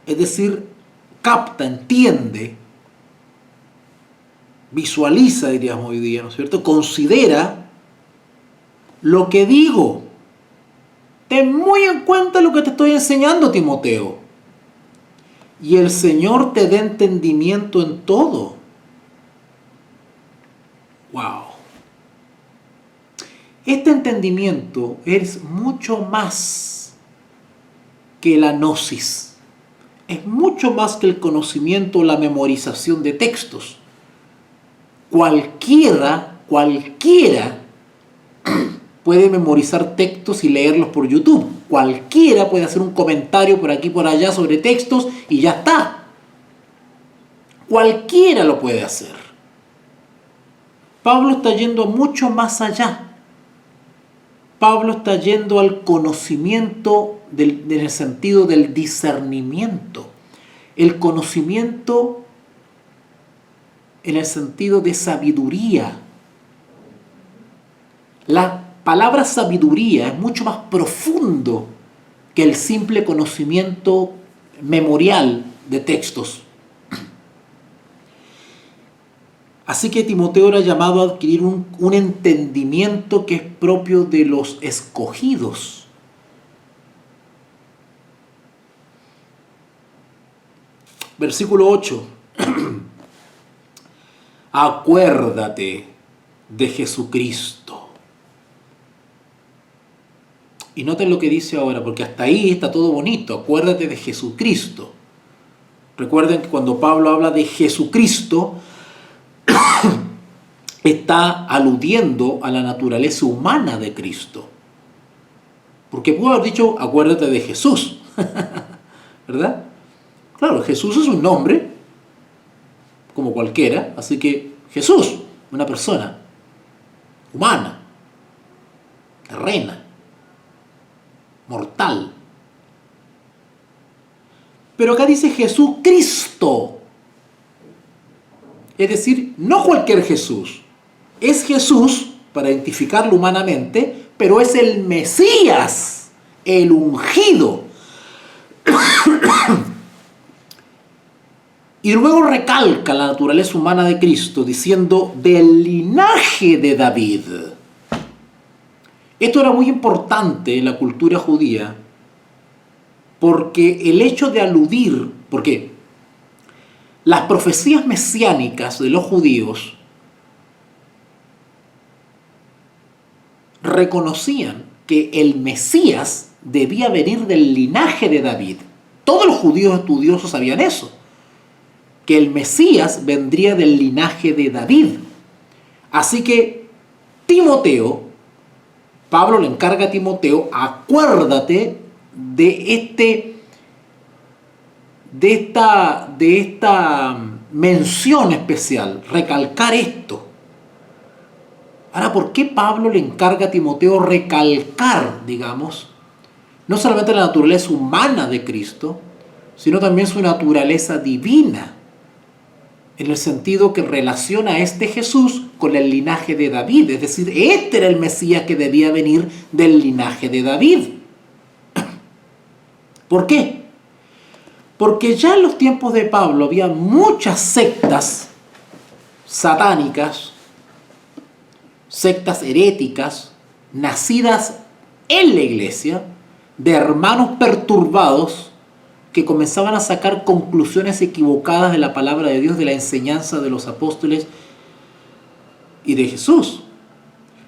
es decir, capta, entiende, visualiza, diríamos hoy día, ¿no es cierto? Considera lo que digo. Ten muy en cuenta lo que te estoy enseñando, Timoteo. y el Señor te dé entendimiento en todo. ¡Wow! Este entendimiento es mucho más que la gnosis. Es mucho más que el conocimiento o la memorización de textos. Cualquiera puede memorizar textos y leerlos por YouTube. Cualquiera puede hacer un comentario por aquí y por allá sobre textos y ya está. Cualquiera lo puede hacer. Pablo está yendo mucho más allá. Pablo está yendo al conocimiento en el sentido del discernimiento. El conocimiento en el sentido de sabiduría. La palabra sabiduría es mucho más profundo que el simple conocimiento memorial de textos. Así que Timoteo era llamado a adquirir un entendimiento que es propio de los escogidos. Versículo 8. Acuérdate de Jesucristo. Y noten lo que dice ahora, porque hasta ahí está todo bonito. Acuérdate de Jesucristo. Recuerden que cuando Pablo habla de Jesucristo, está aludiendo a la naturaleza humana de Cristo. Porque pudo haber dicho, acuérdate de Jesús. ¿Verdad? Claro, Jesús es un nombre, como cualquiera, así que Jesús, una persona humana, terrena, mortal. Pero acá dice Jesucristo. Es decir, no cualquier Jesús. Es Jesús, para identificarlo humanamente, pero es el Mesías, el ungido. Y luego recalca la naturaleza humana de Cristo, diciendo, del linaje de David. Esto era muy importante en la cultura judía, porque el hecho de aludir, porque las profecías mesiánicas de los judíos reconocían que el Mesías debía venir del linaje de David. Todos los judíos estudiosos sabían eso, que el Mesías vendría del linaje de David. Así que Pablo le encarga a Timoteo, acuérdate de esta mención especial, recalcar esto. Ahora, ¿por qué Pablo le encarga a Timoteo recalcar, digamos, no solamente la naturaleza humana de Cristo, sino también su naturaleza divina, en el sentido que relaciona a este Jesús con el linaje de David? Es decir, este era el Mesías que debía venir del linaje de David. ¿Por qué? Porque ya en los tiempos de Pablo había muchas sectas satánicas, sectas heréticas, nacidas en la iglesia, de hermanos perturbados que comenzaban a sacar conclusiones equivocadas de la palabra de Dios, de la enseñanza de los apóstoles y de Jesús.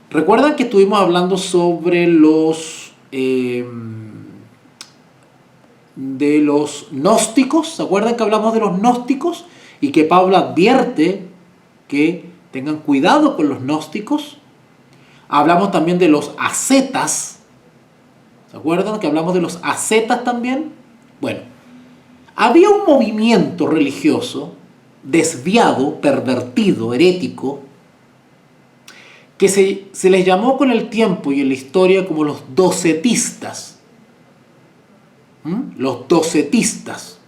¿Recuerdan que estuvimos hablando sobre de los gnósticos? ¿Se acuerdan que hablamos de los gnósticos? Y que Pablo advierte que tengan cuidado con los gnósticos. Hablamos también de los ascetas. ¿Se acuerdan que hablamos de los ascetas también? Bueno, había un movimiento religioso desviado, pervertido, herético, que se les llamó con el tiempo y en la historia como los docetistas. Los docetistas.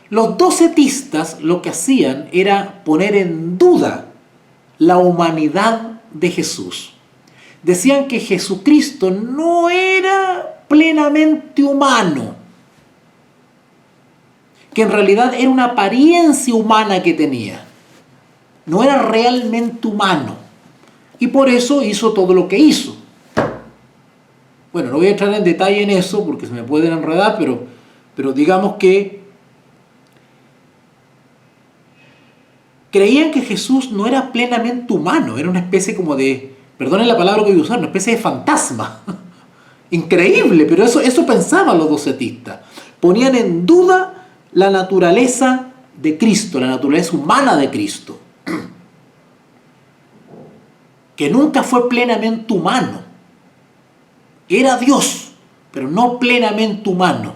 Los docetistas lo que hacían era poner en duda la humanidad de Jesús. Decían que Jesucristo no era plenamente humano, que en realidad era una apariencia humana que tenía, no era realmente humano, y por eso hizo todo lo que hizo. Bueno, no voy a entrar en detalle en eso porque se me pueden enredar, pero digamos que creían que Jesús no era plenamente humano, era una especie como de, perdonen la palabra que voy a usar, una especie de fantasma. Increíble, pero eso pensaban los docetistas. Ponían en duda la naturaleza de Cristo, la naturaleza humana de Cristo, que nunca fue plenamente humano. Era Dios, pero no plenamente humano.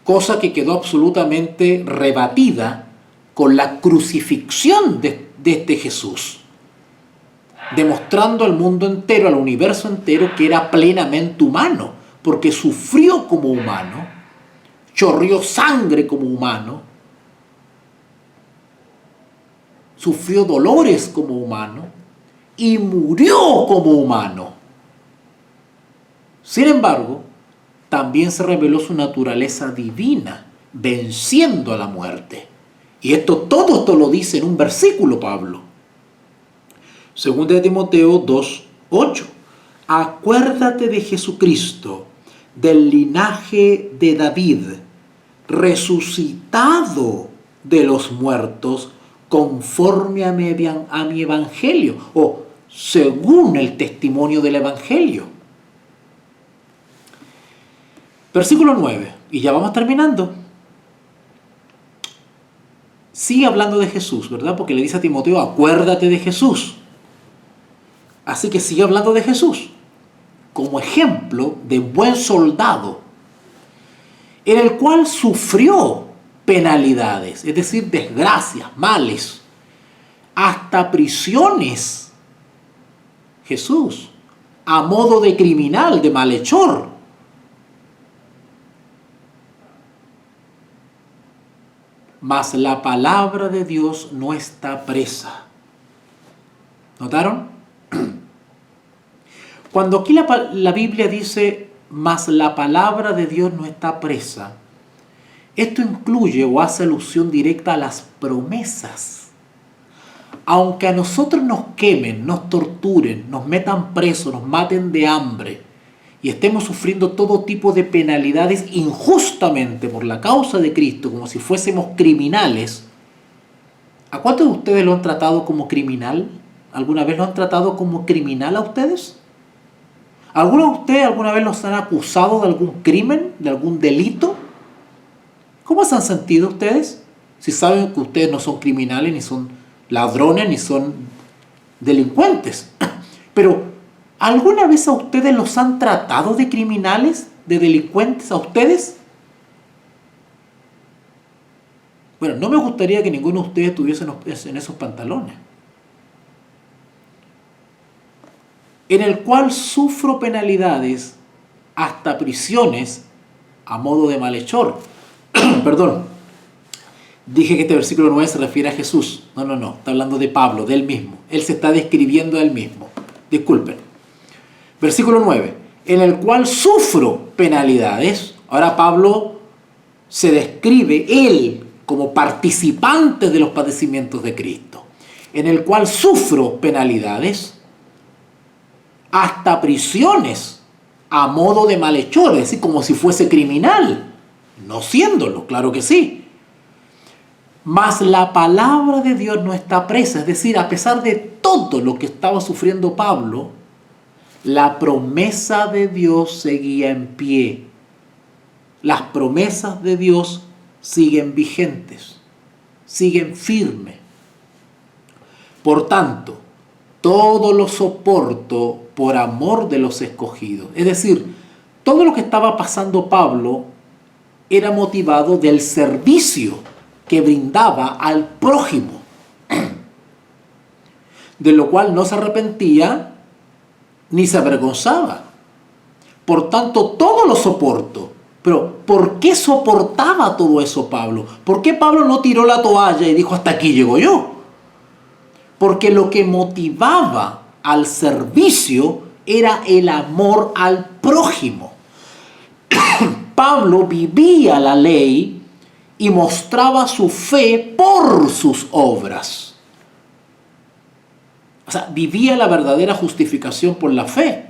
Cosa que quedó absolutamente rebatida con la crucifixión de este Jesús, demostrando al mundo entero, al universo entero, que era plenamente humano, porque sufrió como humano, chorreó sangre como humano, sufrió dolores como humano y murió como humano. Sin embargo, también se reveló su naturaleza divina, venciendo a la muerte. Y todo esto lo dice en un versículo Pablo. Segunda de Timoteo 2:8. Acuérdate de Jesucristo, del linaje de David, resucitado de los muertos, conforme a mi evangelio, o según el testimonio del evangelio. Versículo 9, y ya vamos terminando. Sigue hablando de Jesús, ¿verdad? Porque le dice a Timoteo, acuérdate de Jesús. Así que sigue hablando de Jesús como ejemplo de buen soldado, en el cual sufrió penalidades, es decir, desgracias, males, hasta prisiones. Jesús, a modo de criminal, de malhechor. Mas la palabra de Dios no está presa. ¿Notaron? Cuando aquí la Biblia dice, mas la palabra de Dios no está presa, esto incluye o hace alusión directa a las promesas. Aunque a nosotros nos quemen, nos torturen, nos metan presos, nos maten de hambre y estemos sufriendo todo tipo de penalidades injustamente por la causa de Cristo, como si fuésemos criminales, ¿a cuántos de ustedes lo han tratado como criminal? ¿Alguna vez lo han tratado como criminal a ustedes? ¿Algunos de ustedes alguna vez los han acusado de algún crimen, de algún delito? ¿Cómo se han sentido ustedes? Si saben que ustedes no son criminales, ni son ladrones, ni son delincuentes. Pero, ¿alguna vez a ustedes los han tratado de criminales, de delincuentes a ustedes? Bueno, no me gustaría que ninguno de ustedes estuviese en esos pantalones. En el cual sufro penalidades, hasta prisiones, a modo de malhechor. Perdón, dije que este versículo 9 se refiere a Jesús. No, está hablando de Pablo, de él mismo. Él se está describiendo a él mismo. Disculpen. Versículo 9, en el cual sufro penalidades. Ahora Pablo se describe él como participante de los padecimientos de Cristo. En el cual sufro penalidades, hasta prisiones, a modo de malhechor, es decir, como si fuese criminal, no siéndolo, claro que sí. Mas la palabra de Dios no está presa, es decir, a pesar de todo lo que estaba sufriendo Pablo, la promesa de Dios seguía en pie. Las promesas de Dios siguen vigentes, siguen firmes. Por tanto, todo lo soporto por amor de los escogidos. Es decir, todo lo que estaba pasando Pablo era motivado del servicio que brindaba al prójimo, de lo cual no se arrepentía ni se avergonzaba. Por tanto, todo lo soporto. Pero, ¿por qué soportaba todo eso Pablo? ¿Por qué Pablo no tiró la toalla y dijo, hasta aquí llego yo? Porque lo que motivaba al servicio era el amor al prójimo. Pablo vivía la ley y mostraba su fe por sus obras. O sea, vivía la verdadera justificación por la fe.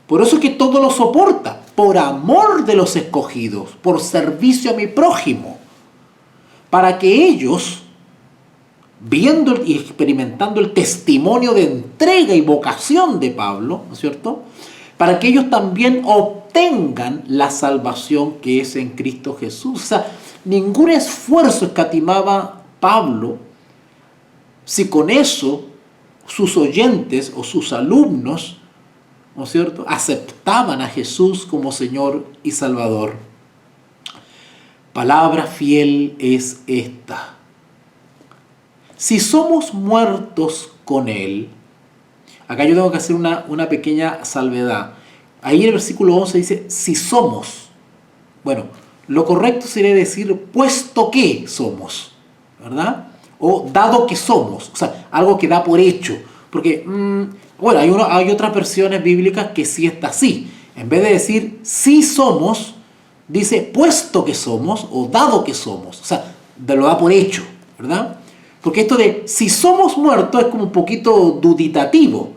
Por eso es que todo lo soporta, por amor de los escogidos, por servicio a mi prójimo. para que ellos, viendo y experimentando el testimonio de entrega y vocación de Pablo, ¿no es cierto?, para que ellos también obtengan la salvación que es en Cristo Jesús. O sea, ningún esfuerzo escatimaba Pablo si con eso sus oyentes o sus alumnos, ¿no es cierto?, aceptaban a Jesús como Señor y Salvador. Palabra fiel es esta: si somos muertos con Él. Acá yo tengo que hacer una pequeña salvedad. Ahí en el versículo 11 dice, si somos. Bueno, lo correcto sería decir, puesto que somos, ¿verdad? O dado que somos, o sea, algo que da por hecho. Porque, bueno, hay otras versiones bíblicas que sí está así. En vez de decir, si somos, dice, puesto que somos, o dado que somos. O sea, lo da por hecho, ¿verdad? Porque esto de si somos muertos es como un poquito duditativo.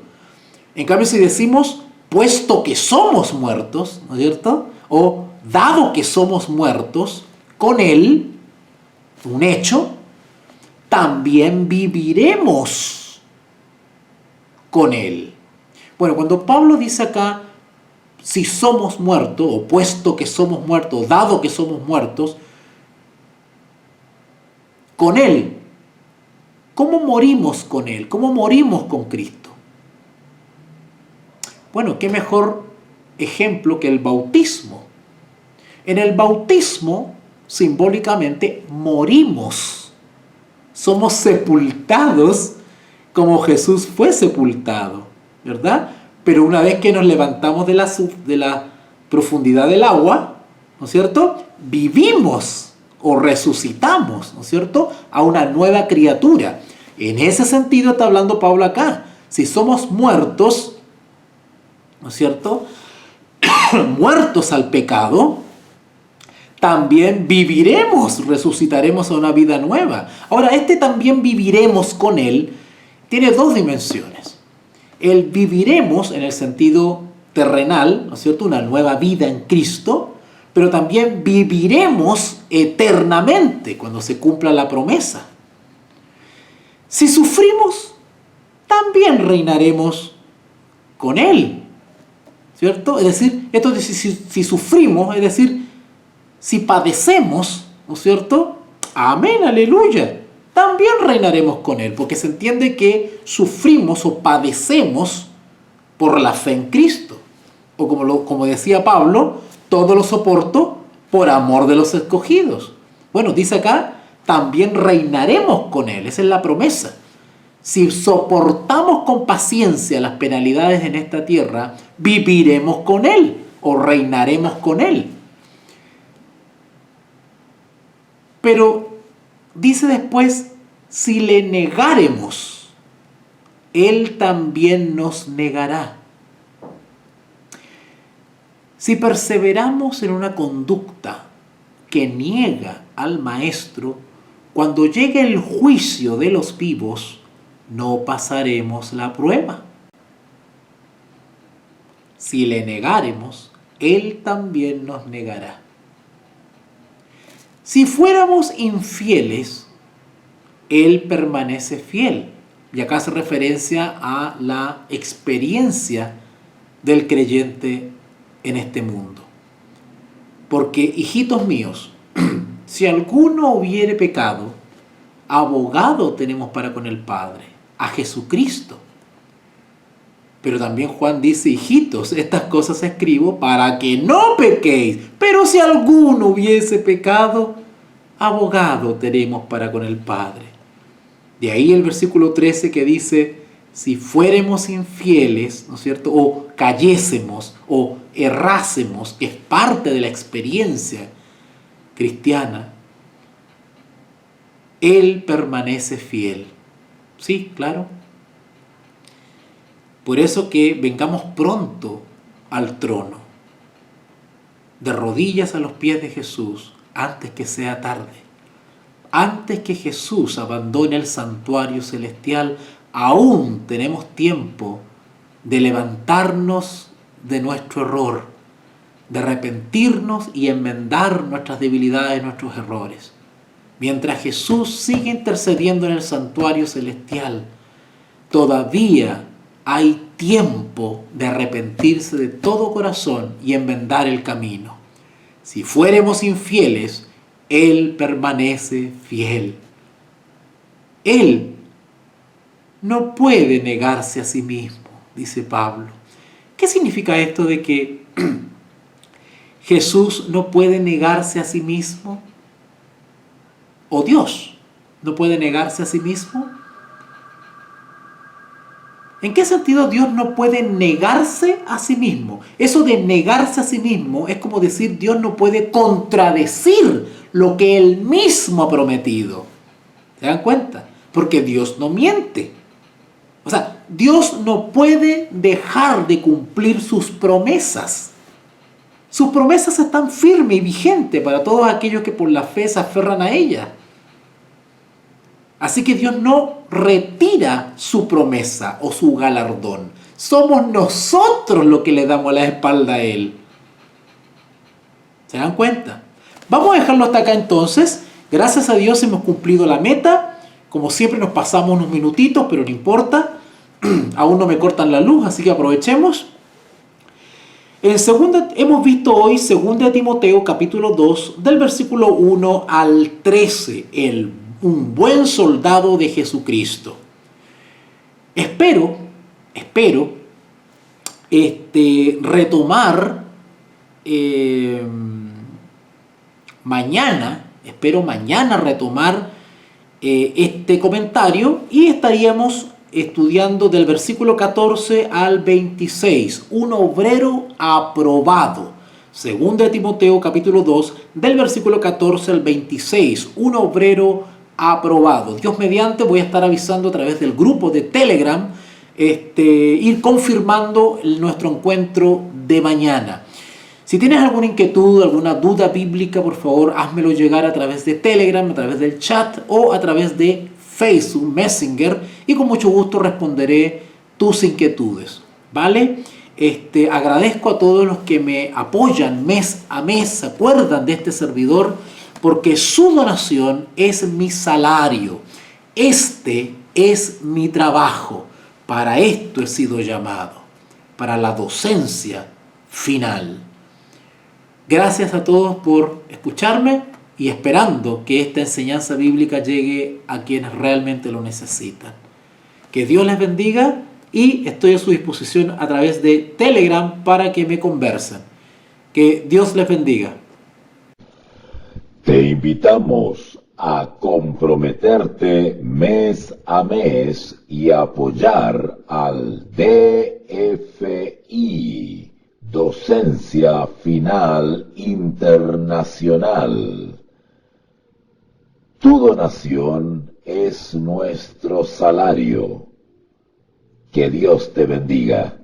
En cambio, si decimos puesto que somos muertos, ¿no es cierto?, o dado que somos muertos con Él, un hecho, también viviremos con Él. Bueno, cuando Pablo dice acá si somos muertos, o puesto que somos muertos, dado que somos muertos, con Él, ¿cómo morimos con Él? ¿Cómo morimos con Cristo? Bueno, qué mejor ejemplo que el bautismo. En el bautismo, simbólicamente, morimos. Somos sepultados como Jesús fue sepultado, ¿verdad? Pero una vez que nos levantamos de la profundidad del agua, ¿no es cierto?, vivimos o resucitamos, ¿no es cierto?, a una nueva criatura. En ese sentido está hablando Pablo acá. Si somos muertos, ¿no es cierto?, muertos al pecado, también viviremos, resucitaremos a una vida nueva. Ahora, también viviremos con Él tiene dos dimensiones. El viviremos en el sentido terrenal, ¿no es cierto?, una nueva vida en Cristo, pero también viviremos eternamente cuando se cumpla la promesa. Si sufrimos, también reinaremos con Él, ¿cierto? Es decir, esto de si sufrimos, es decir, si padecemos, ¿no es cierto? Amén, aleluya. También reinaremos con Él, porque se entiende que sufrimos o padecemos por la fe en Cristo. O como decía Pablo, todo lo soporto por amor de los escogidos. Bueno, dice acá, también reinaremos con Él. Esa es la promesa. Si soportamos con paciencia las penalidades en esta tierra, viviremos con Él o reinaremos con Él. Pero dice después, si le negáremos, Él también nos negará. Si perseveramos en una conducta que niega al Maestro, cuando llegue el juicio de los vivos, no pasaremos la prueba. Si le negáremos, Él también nos negará. Si fuéramos infieles, Él permanece fiel. Y acá hace referencia a la experiencia del creyente en este mundo. Porque, hijitos míos, si alguno hubiere pecado, abogado tenemos para con el Padre, a Jesucristo. Pero también Juan dice, hijitos, estas cosas escribo para que no pequéis. Pero si alguno hubiese pecado, abogado tenemos para con el Padre. De ahí el versículo 13 que dice, si fuéramos infieles, ¿no es cierto?, o cayésemos, o errásemos, que es parte de la experiencia cristiana, Él permanece fiel. Sí, claro. Por eso que vengamos pronto al trono, de rodillas a los pies de Jesús, antes que sea tarde. Antes que Jesús abandone el santuario celestial, aún tenemos tiempo de levantarnos de nuestro error, de arrepentirnos y enmendar nuestras debilidades, nuestros errores. mientras Jesús sigue intercediendo en el santuario celestial, todavía hay tiempo de arrepentirse de todo corazón y enmendar el camino. Si fuéramos infieles, Él permanece fiel. Él no puede negarse a sí mismo, dice Pablo. ¿Qué significa esto de que Jesús no puede negarse a sí mismo? ¿O Dios no puede negarse a sí mismo? ¿En qué sentido Dios no puede negarse a sí mismo? Eso de negarse a sí mismo es como decir Dios no puede contradecir lo que Él mismo ha prometido. ¿Se dan cuenta? Porque Dios no miente. O sea, Dios no puede dejar de cumplir sus promesas. Sus promesas están firmes y vigentes para todos aquellos que por la fe se aferran a ellas. Así que Dios no retira su promesa o su galardón. Somos nosotros los que le damos la espalda a Él. ¿Se dan cuenta? Vamos a dejarlo hasta acá entonces. Gracias a Dios hemos cumplido la meta. Como siempre nos pasamos unos minutitos, pero no importa. Aún no me cortan la luz, así que aprovechemos. Hemos visto hoy 2 Timoteo capítulo 2 del versículo 1 al 13, un buen soldado de Jesucristo. Espero retomar mañana retomar este comentario y estaríamos estudiando del versículo 14 al 26, un obrero aprobado. 2 Timoteo capítulo 2, del versículo 14 al 26, un obrero aprobado. Dios mediante voy a estar avisando a través del grupo de Telegram, ir confirmando nuestro encuentro de mañana. Si tienes alguna inquietud, alguna duda bíblica, por favor, házmelo llegar a través de Telegram, a través del chat o a través de Facebook Messenger y con mucho gusto responderé tus inquietudes, ¿vale? Agradezco a todos los que me apoyan mes a mes, se acuerdan de este servidor, porque su donación es mi salario. Este es mi trabajo. Para esto he sido llamado, para la docencia final. Gracias a todos por escucharme y esperando que esta enseñanza bíblica llegue a quienes realmente lo necesitan. Que Dios les bendiga y estoy a su disposición a través de Telegram para que me conversen. Que Dios les bendiga. Te invitamos a comprometerte mes a mes y apoyar al DFI, Docencia Final Internacional. Tu donación es nuestro salario. Que Dios te bendiga.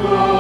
Con